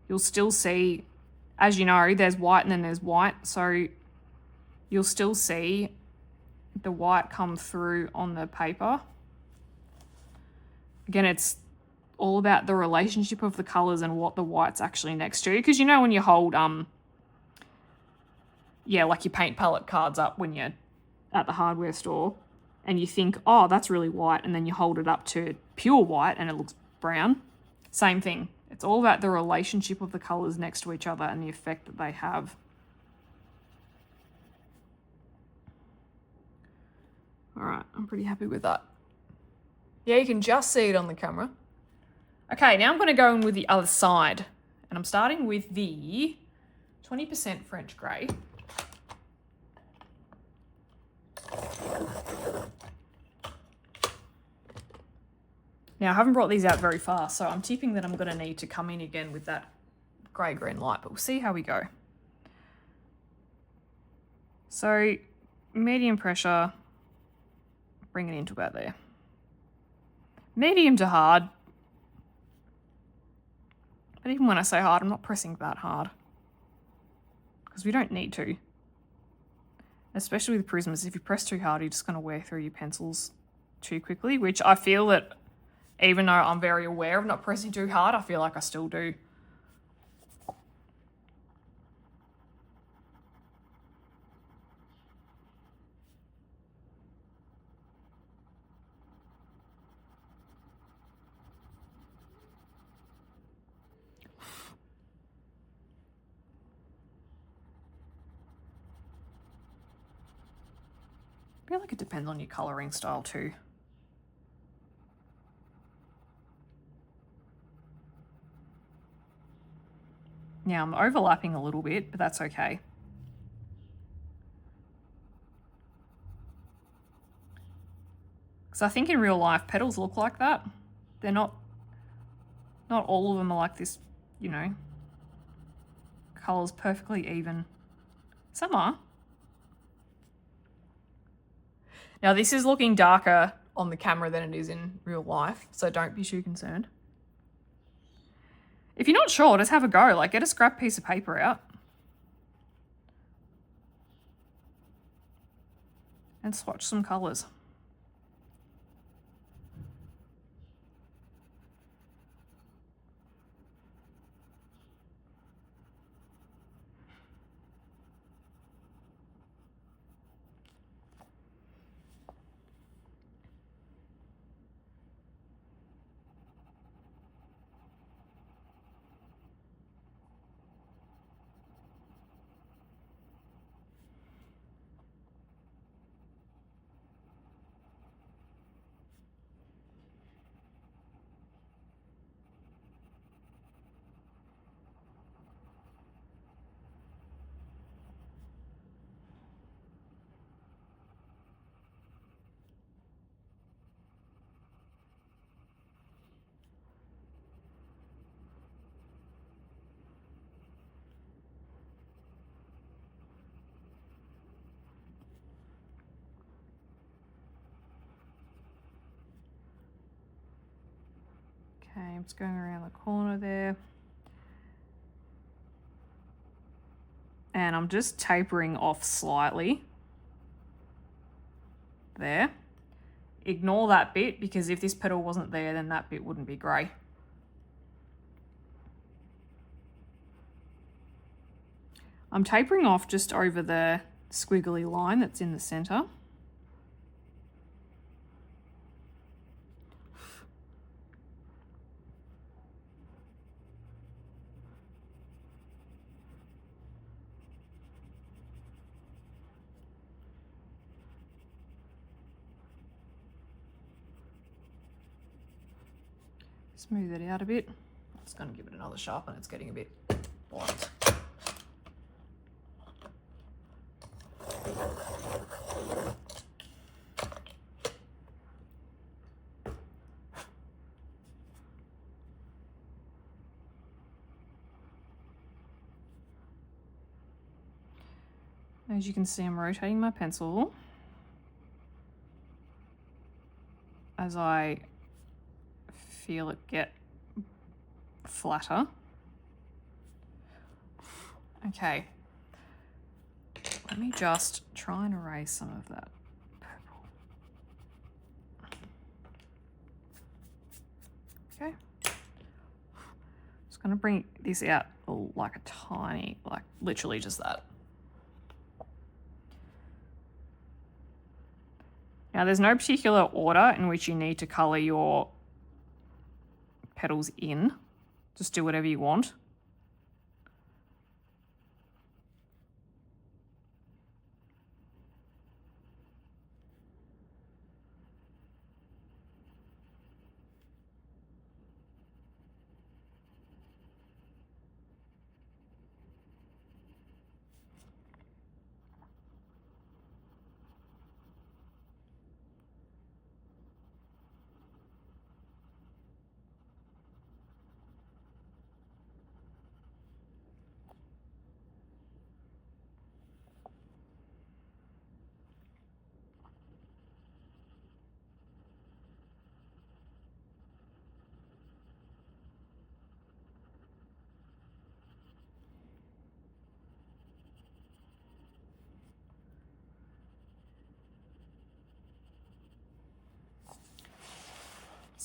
you'll still see, as you know, there's white and then there's white, so you'll still see the white come through on the paper. Again, it's all about the relationship of the colours and what the white's actually next to. Because you know when you hold, yeah, like your paint palette cards up when you're at the hardware store and you think, oh, that's really white, and then you hold it up to pure white and it looks brown. Same thing. It's all about the relationship of the colours next to each other and the effect that they have. All right, I'm pretty happy with that. Yeah, you can just see it on the camera. Okay, now I'm going to go in with the other side. And I'm starting with the 20% French grey. Now, I haven't brought these out very far, so I'm tipping that I'm going to need to come in again with that grey-green light, but we'll see how we go. So medium pressure, bring it into about there. Medium to hard. But even when I say hard, I'm not pressing that hard. Because we don't need to. Especially with prisms, if you press too hard, you're just going to wear through your pencils too quickly, which I feel that even though I'm very aware of not pressing too hard, I feel like I still do. I feel like it depends on your colouring style too. Now I'm overlapping a little bit, but that's okay. Because I think in real life, petals look like that. They're not all of them are like this, you know, colours perfectly even. Some are. Now this is looking darker on the camera than it is in real life, so don't be too concerned. If you're not sure, just have a go. Like, get a scrap piece of paper out and swatch some colours. Okay, I'm just going around the corner there. And I'm just tapering off slightly. There. Ignore that bit, because if this petal wasn't there, then that bit wouldn't be grey. I'm tapering off just over the squiggly line that's in the centre. Smooth it out a bit. I'm just going to give it another sharpen. It's getting a bit blunt. As you can see, I'm rotating my pencil as I feel it get flatter. Okay, let me just try and erase some of that purple. Okay, just gonna bring this out like a tiny, like literally just that. Now there's no particular order in which you need to colour your petals in. Just do whatever you want.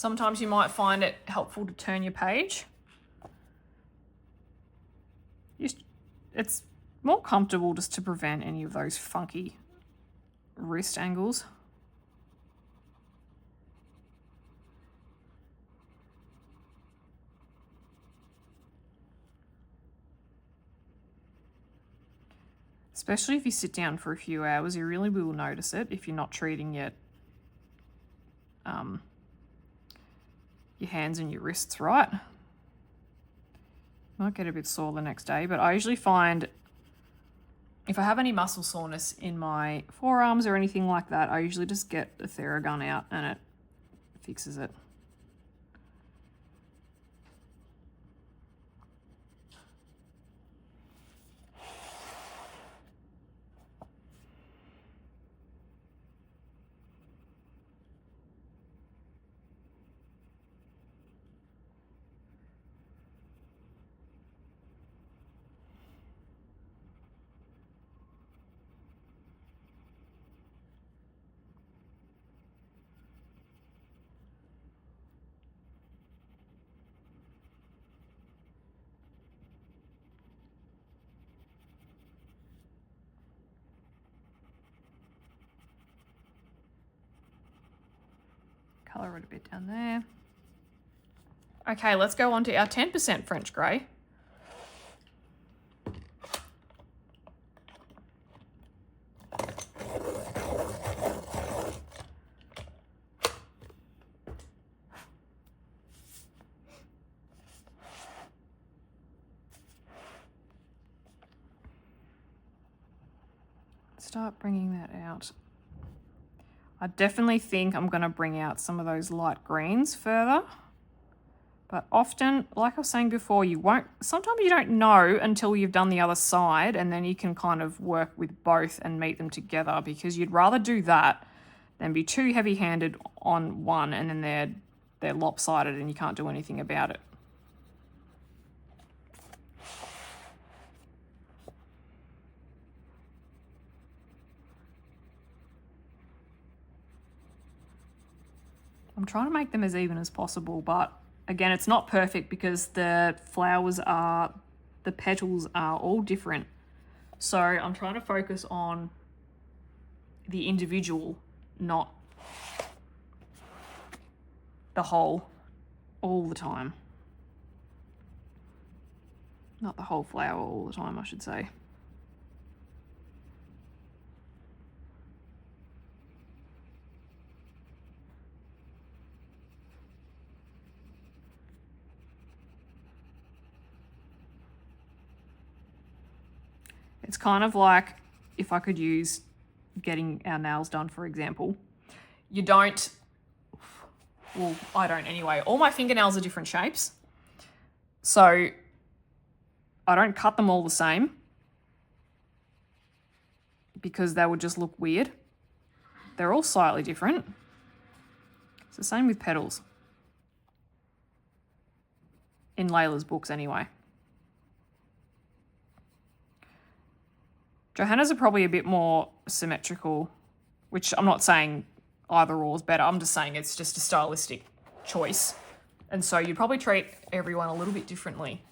Sometimes you might find it helpful to turn your page. It's more comfortable just to prevent any of those funky wrist angles. Especially if you sit down for a few hours, you really will notice it if you're not treating your hands and your wrists right. Might get a bit sore the next day, but I usually find if I have any muscle soreness in my forearms or anything like that, I usually just get the Theragun out and it fixes it. Colour it a bit down there. Okay, let's go on to our 10% French grey. Start bringing that out. I definitely think I'm going to bring out some of those light greens further. But often, like I was saying before, sometimes you don't know until you've done the other side, and then you can kind of work with both and meet them together, because you'd rather do that than be too heavy-handed on one and then they're lopsided and you can't do anything about it. I'm trying to make them as even as possible, but again, it's not perfect because the petals are all different. So I'm trying to focus on the individual, not the whole all the time. Not the whole flower all the time, I should say. It's kind of like if I could use getting our nails done, for example. You don't, well, I don't anyway. All my fingernails are different shapes. So I don't cut them all the same because they would just look weird. They're all slightly different. It's the same with petals. In Leila's books anyway. Johanna's are probably a bit more symmetrical, which I'm not saying either or is better. I'm just saying it's just a stylistic choice. And so you'd probably treat everyone a little bit differently.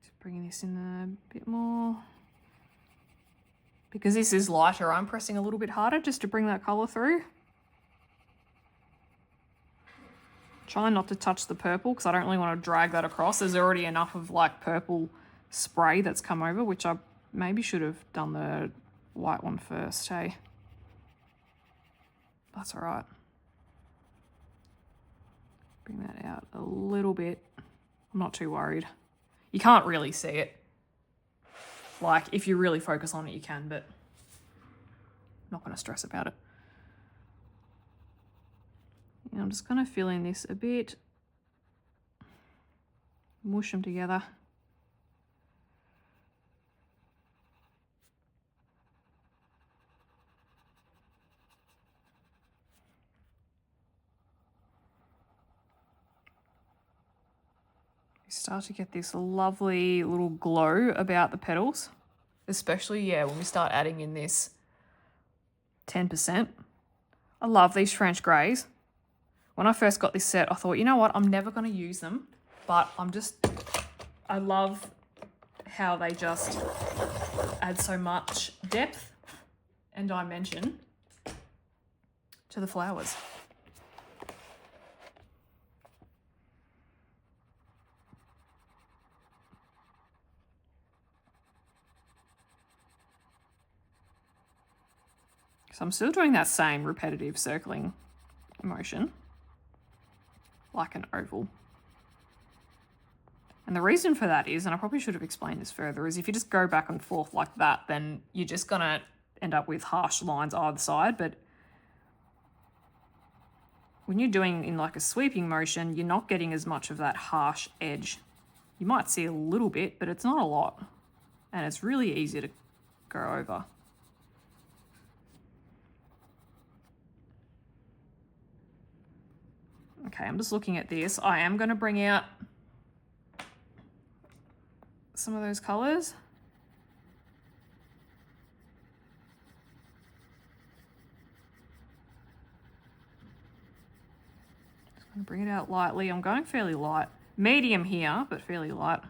Just bringing this in a bit more. Because this is lighter, I'm pressing a little bit harder just to bring that colour through. Try not to touch the purple because I don't really want to drag that across. There's already enough of like purple spray that's come over, which I maybe should have done the white one first, hey? That's all right. Bring that out a little bit. I'm not too worried. You can't really see it. Like, if you really focus on it, you can, but I'm not going to stress about it. I'm just going to fill in this a bit, mush them together. You start to get this lovely little glow about the petals. especially, yeah, when we start adding in this 10%. I love these French greys. When I first got this set, I thought, you know what, I'm never going to use them, but I love how they just add so much depth and dimension to the flowers. So I'm still doing that same repetitive circling motion, like an oval. And the reason for that is, and I probably should have explained this further, is if you just go back and forth like that, then you're just going to end up with harsh lines either side. But when you're doing in like a sweeping motion, you're not getting as much of that harsh edge. You might see a little bit, but it's not a lot. And it's really easy to go over. Okay, I'm just looking at this. I am going to bring out some of those colors. Just going to bring it out lightly. I'm going fairly light. Medium here, but fairly light.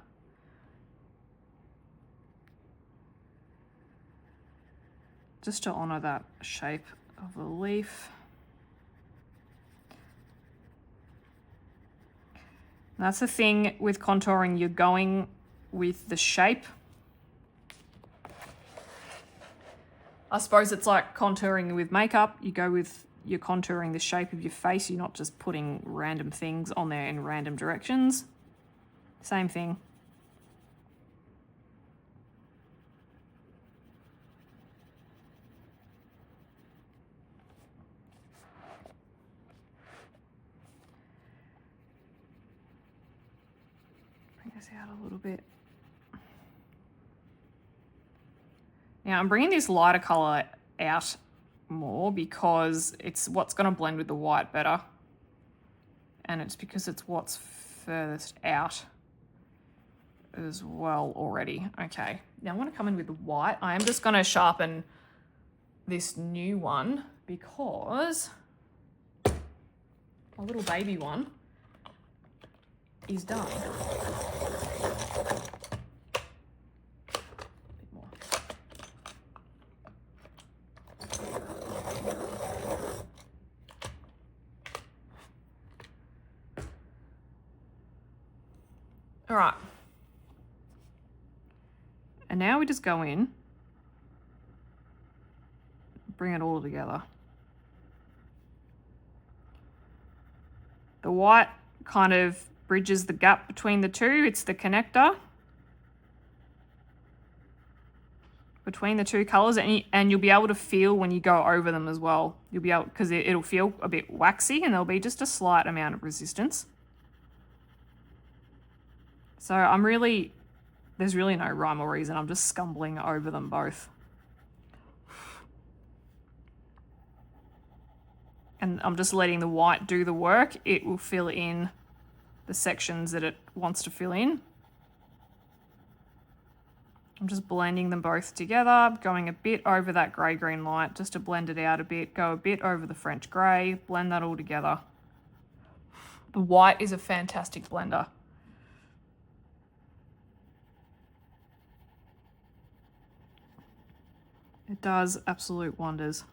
Just to honor that shape of the leaf. And that's the thing with contouring, you're going with the shape. I suppose it's like contouring with makeup. You're contouring the shape of your face. You're not just putting random things on there in random directions. Same thing. Bring this out a little bit. Now I'm bringing this lighter color out more because it's what's going to blend with the white better. And it's because it's what's furthest out as well already. Okay, now I'm going to come in with the white. I am just going to sharpen this new one because my little baby one is done. All right. And now we just go in, bring it all together. The white kind of bridges the gap between the two. It's the connector between the two colors, and you'll be able to feel when you go over them as well. You'll be able, because it'll feel a bit waxy and there'll be just a slight amount of resistance. So there's really no rhyme or reason. I'm just scumbling over them both. And I'm just letting the white do the work. It will fill in the sections that it wants to fill in. I'm just blending them both together, going a bit over that grey-green light just to blend it out a bit, go a bit over the French grey, blend that all together. The white is a fantastic blender. It does absolute wonders.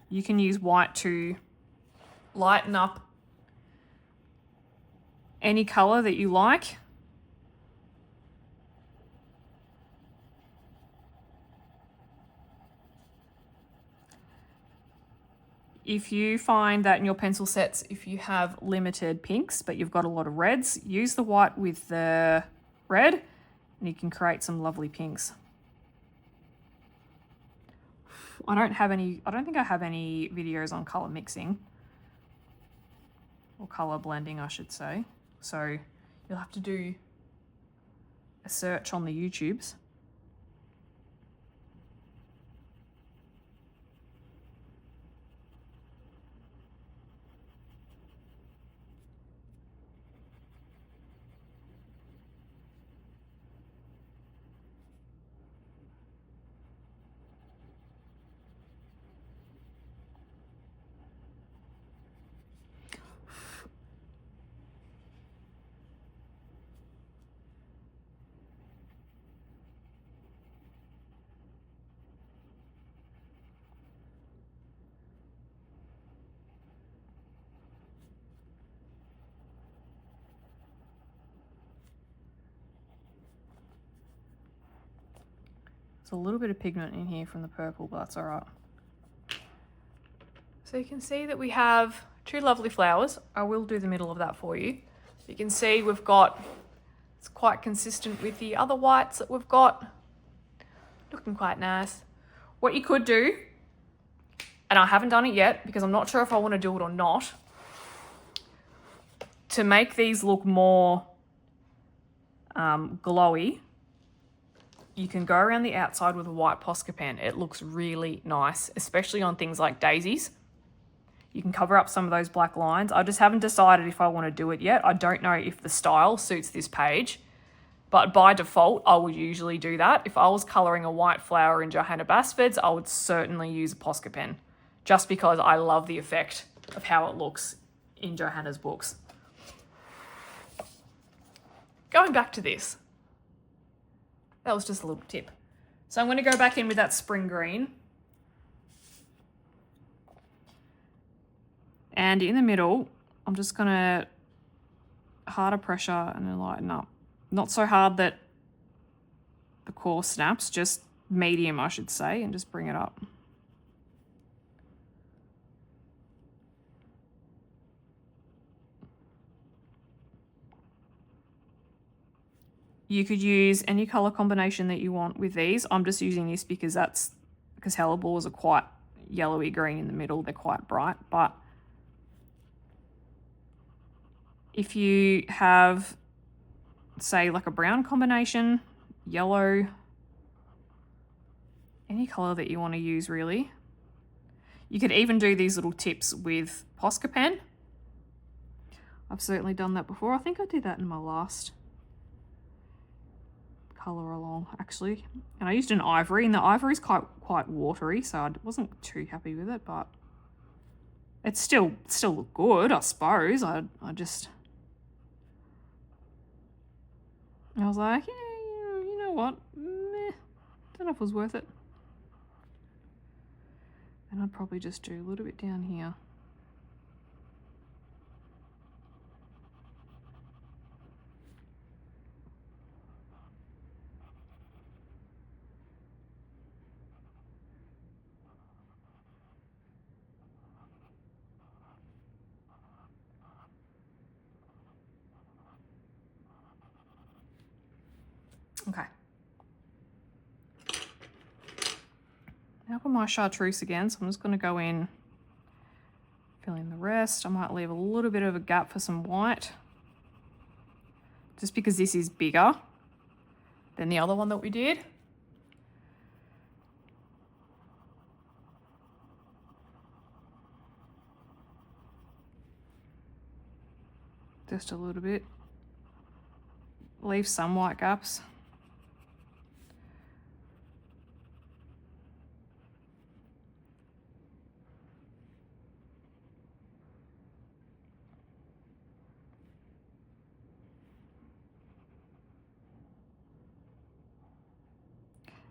You can use white to lighten up any color that you like. If you find that in your pencil sets, if you have limited pinks, but you've got a lot of reds, use the white with the red and you can create some lovely pinks. I don't think I have any videos on color mixing or color blending, I should say. So you'll have to do a search on the YouTubes. a little bit of pigment in here from the purple, but that's all right. So you can see that we have two lovely flowers. I will do the middle of that for you. You can see we've got, it's quite consistent with the other whites that we've got. Looking quite nice. What you could do, and I haven't done it yet because I'm not sure if I want to do it or not, to make these look more glowy, you can go around the outside with a white Posca pen. It looks really nice, especially on things like daisies. You can cover up some of those black lines. I just haven't decided if I want to do it yet. I don't know if the style suits this page, but by default, I would usually do that. If I was colouring a white flower in Johanna Basford's, I would certainly use a Posca pen, just because I love the effect of how it looks in Johanna's books. Going back to this, that was just a little tip. So I'm going to go back in with that spring green. And in the middle, I'm just going to harder pressure and then lighten up. Not so hard that the core snaps, just medium, I should say, and just bring it up. You could use any color combination that you want with these. I'm just using this because Hellebores are quite yellowy green in the middle. They're quite bright, but if you have, say, like a brown combination, yellow, any color that you want to use really. You could even do these little tips with Posca pen. I've certainly done that before. I think I did that in my last color along actually. And I used an ivory, and the ivory is quite watery, so I wasn't too happy with it, but it still looked good, I suppose. I was like, yeah, you know what? Meh, don't know if it was worth it. And I'd probably just do a little bit down here. Okay. Now for my chartreuse again, so I'm just going to go in, fill in the rest. I might leave a little bit of a gap for some white, just because this is bigger than the other one that we did. Just a little bit. Leave some white gaps.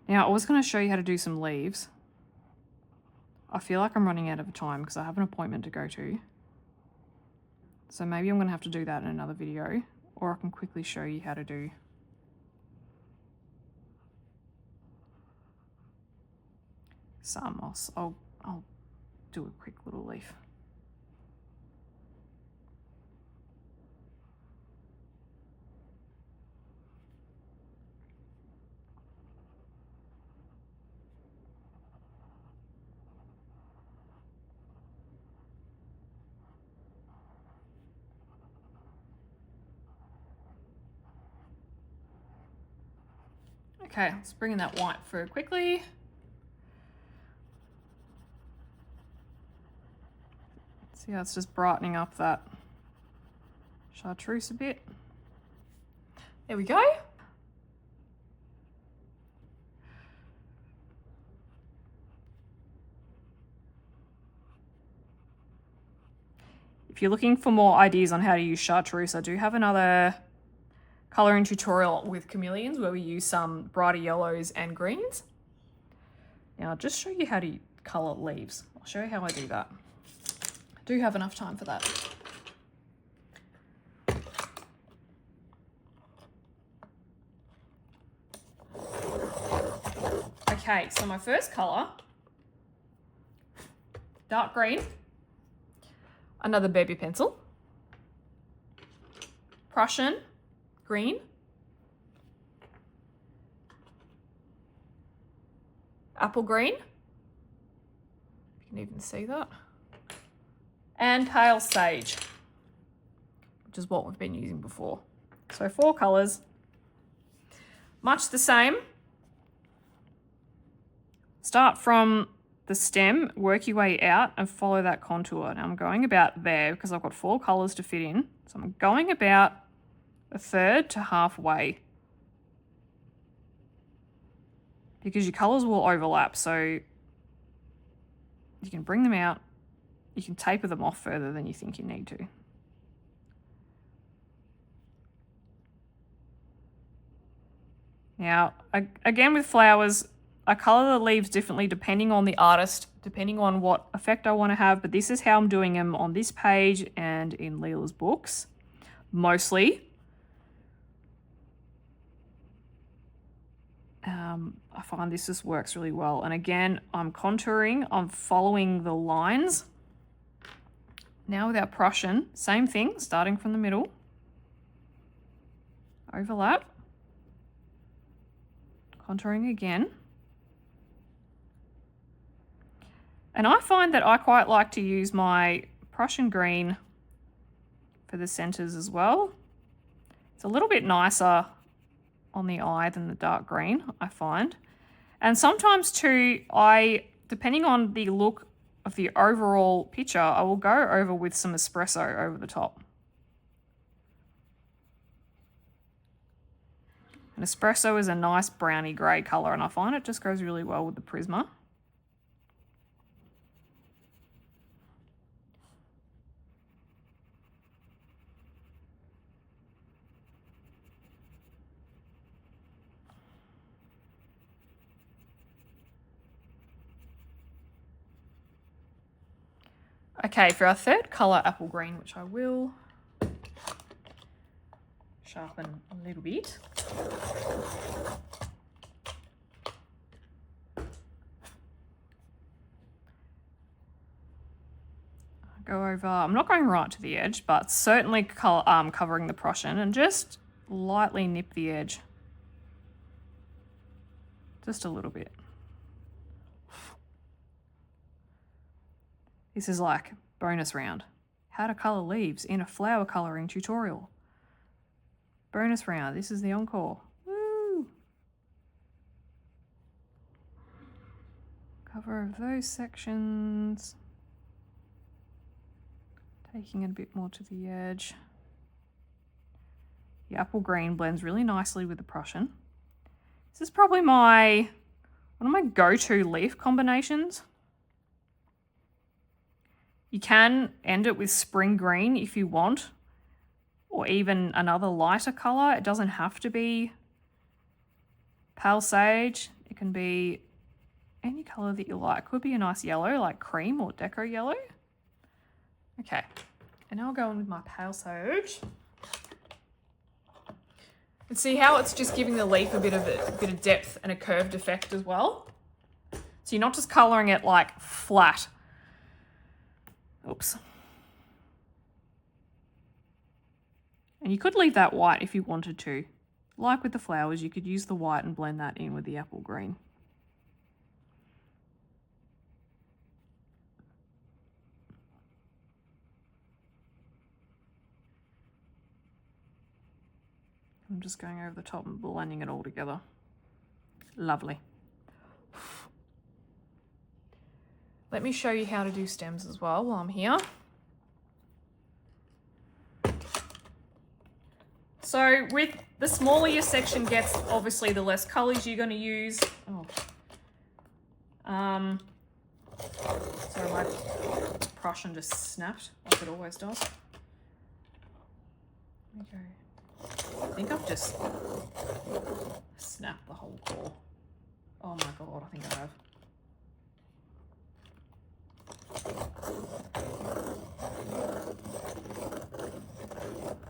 Now, I was going to show you how to do some leaves. I feel like I'm running out of time because I have an appointment to go to. So maybe I'm going to have to do that in another video, or I can quickly show you how to do some. I'll do a quick little leaf. Okay, let's bring in that white through quickly. See how it's just brightening up that chartreuse a bit. There we go. If you're looking for more ideas on how to use chartreuse, I do have another colouring tutorial with chameleons where we use some brighter yellows and greens. Now I'll just show you how to colour leaves. I'll show you how I do that. I do have enough time for that. Okay, so my first colour, dark green, another baby pencil, Prussian green, apple green, you can even see that, and pale sage, which is what we've been using before. So 4 colours, much the same. Start from the stem, work your way out and follow that contour. Now I'm going about there because I've got 4 colours to fit in. So I'm going about a third to halfway, because your colours will overlap. So you can bring them out, you can taper them off further than you think you need to. Now, again with flowers, I colour the leaves differently depending on the artist, depending on what effect I want to have, but this is how I'm doing them on this page and in Leila's books, mostly. I find this just works really well. And again, I'm contouring, I'm following the lines. Now with our Prussian, same thing, starting from the middle. Overlap. Contouring again. And I find that I quite like to use my Prussian green for the centers as well. It's a little bit nicer on the eye than the dark green, I find. And sometimes too, depending on the look of the overall picture, I will go over with some espresso over the top. And espresso is a nice browny grey colour, and I find it just goes really well with the Prisma. Okay, for our third colour, apple green, which I will sharpen a little bit. Go over, I'm not going right to the edge, but certainly covering the Prussian, and just lightly nip the edge. Just a little bit. This is like bonus round. How to colour leaves in a flower colouring tutorial. Bonus round. This is the encore. Woo! Cover of those sections. Taking it a bit more to the edge. The apple green blends really nicely with the Prussian. This is probably one of my go-to leaf combinations. You can end it with spring green if you want, or even another lighter colour. It doesn't have to be pale sage. It can be any colour that you like. Could be a nice yellow, like cream or deco yellow. Okay, and now I'll go in with my pale sage. And see how it's just giving the leaf a bit of depth and a curved effect as well. So you're not just colouring it like flat. Oops. And you could leave that white if you wanted to. Like with the flowers, you could use the white and blend that in with the apple green. I'm just going over the top and blending it all together. Lovely. Let me show you how to do stems as well while I'm here. So with the smaller your section gets, obviously the less colours you're going to use. Oh. Sorry, my Prussian just snapped like it always does. Okay. I think I've just snapped the whole core. Oh my god, I think I have.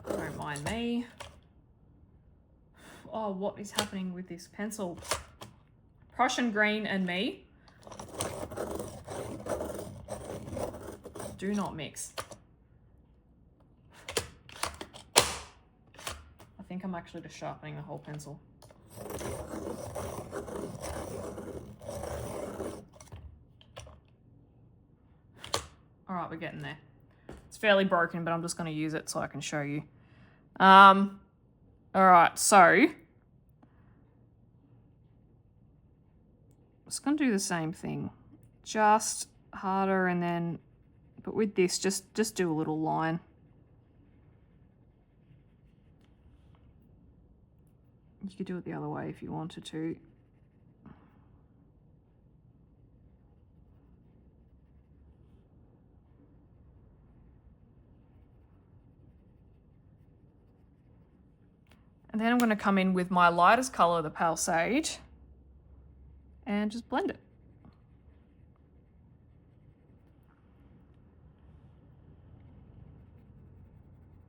Don't mind me. Oh, what is happening with this pencil? Prussian green and me do not mix. I think I'm actually just sharpening the whole pencil. All right, we're getting there. It's fairly broken, but I'm just going to use it so I can show you. All right, so I'm just going to do the same thing, just harder, and then, but with this, just do a little line. You could do it the other way if you wanted to. And then I'm going to come in with my lightest color, the pale sage, and just blend it.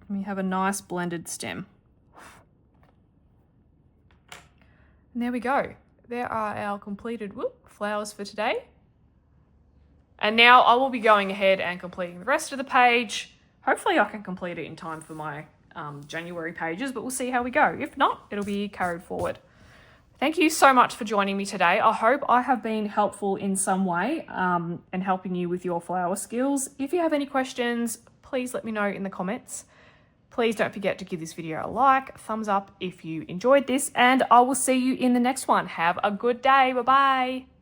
And we have a nice blended stem. And there we go. There are our completed flowers for today. And now I will be going ahead and completing the rest of the page. Hopefully I can complete it in time for my January pages, but we'll see how we go. If not, it'll be carried forward. Thank you so much for joining me today. I hope I have been helpful in some way and helping you with your flower skills. If you have any questions, please let me know in the comments. Please don't forget to give this video a like, thumbs up if you enjoyed this, and I will see you in the next one. Have a good day. Bye-bye.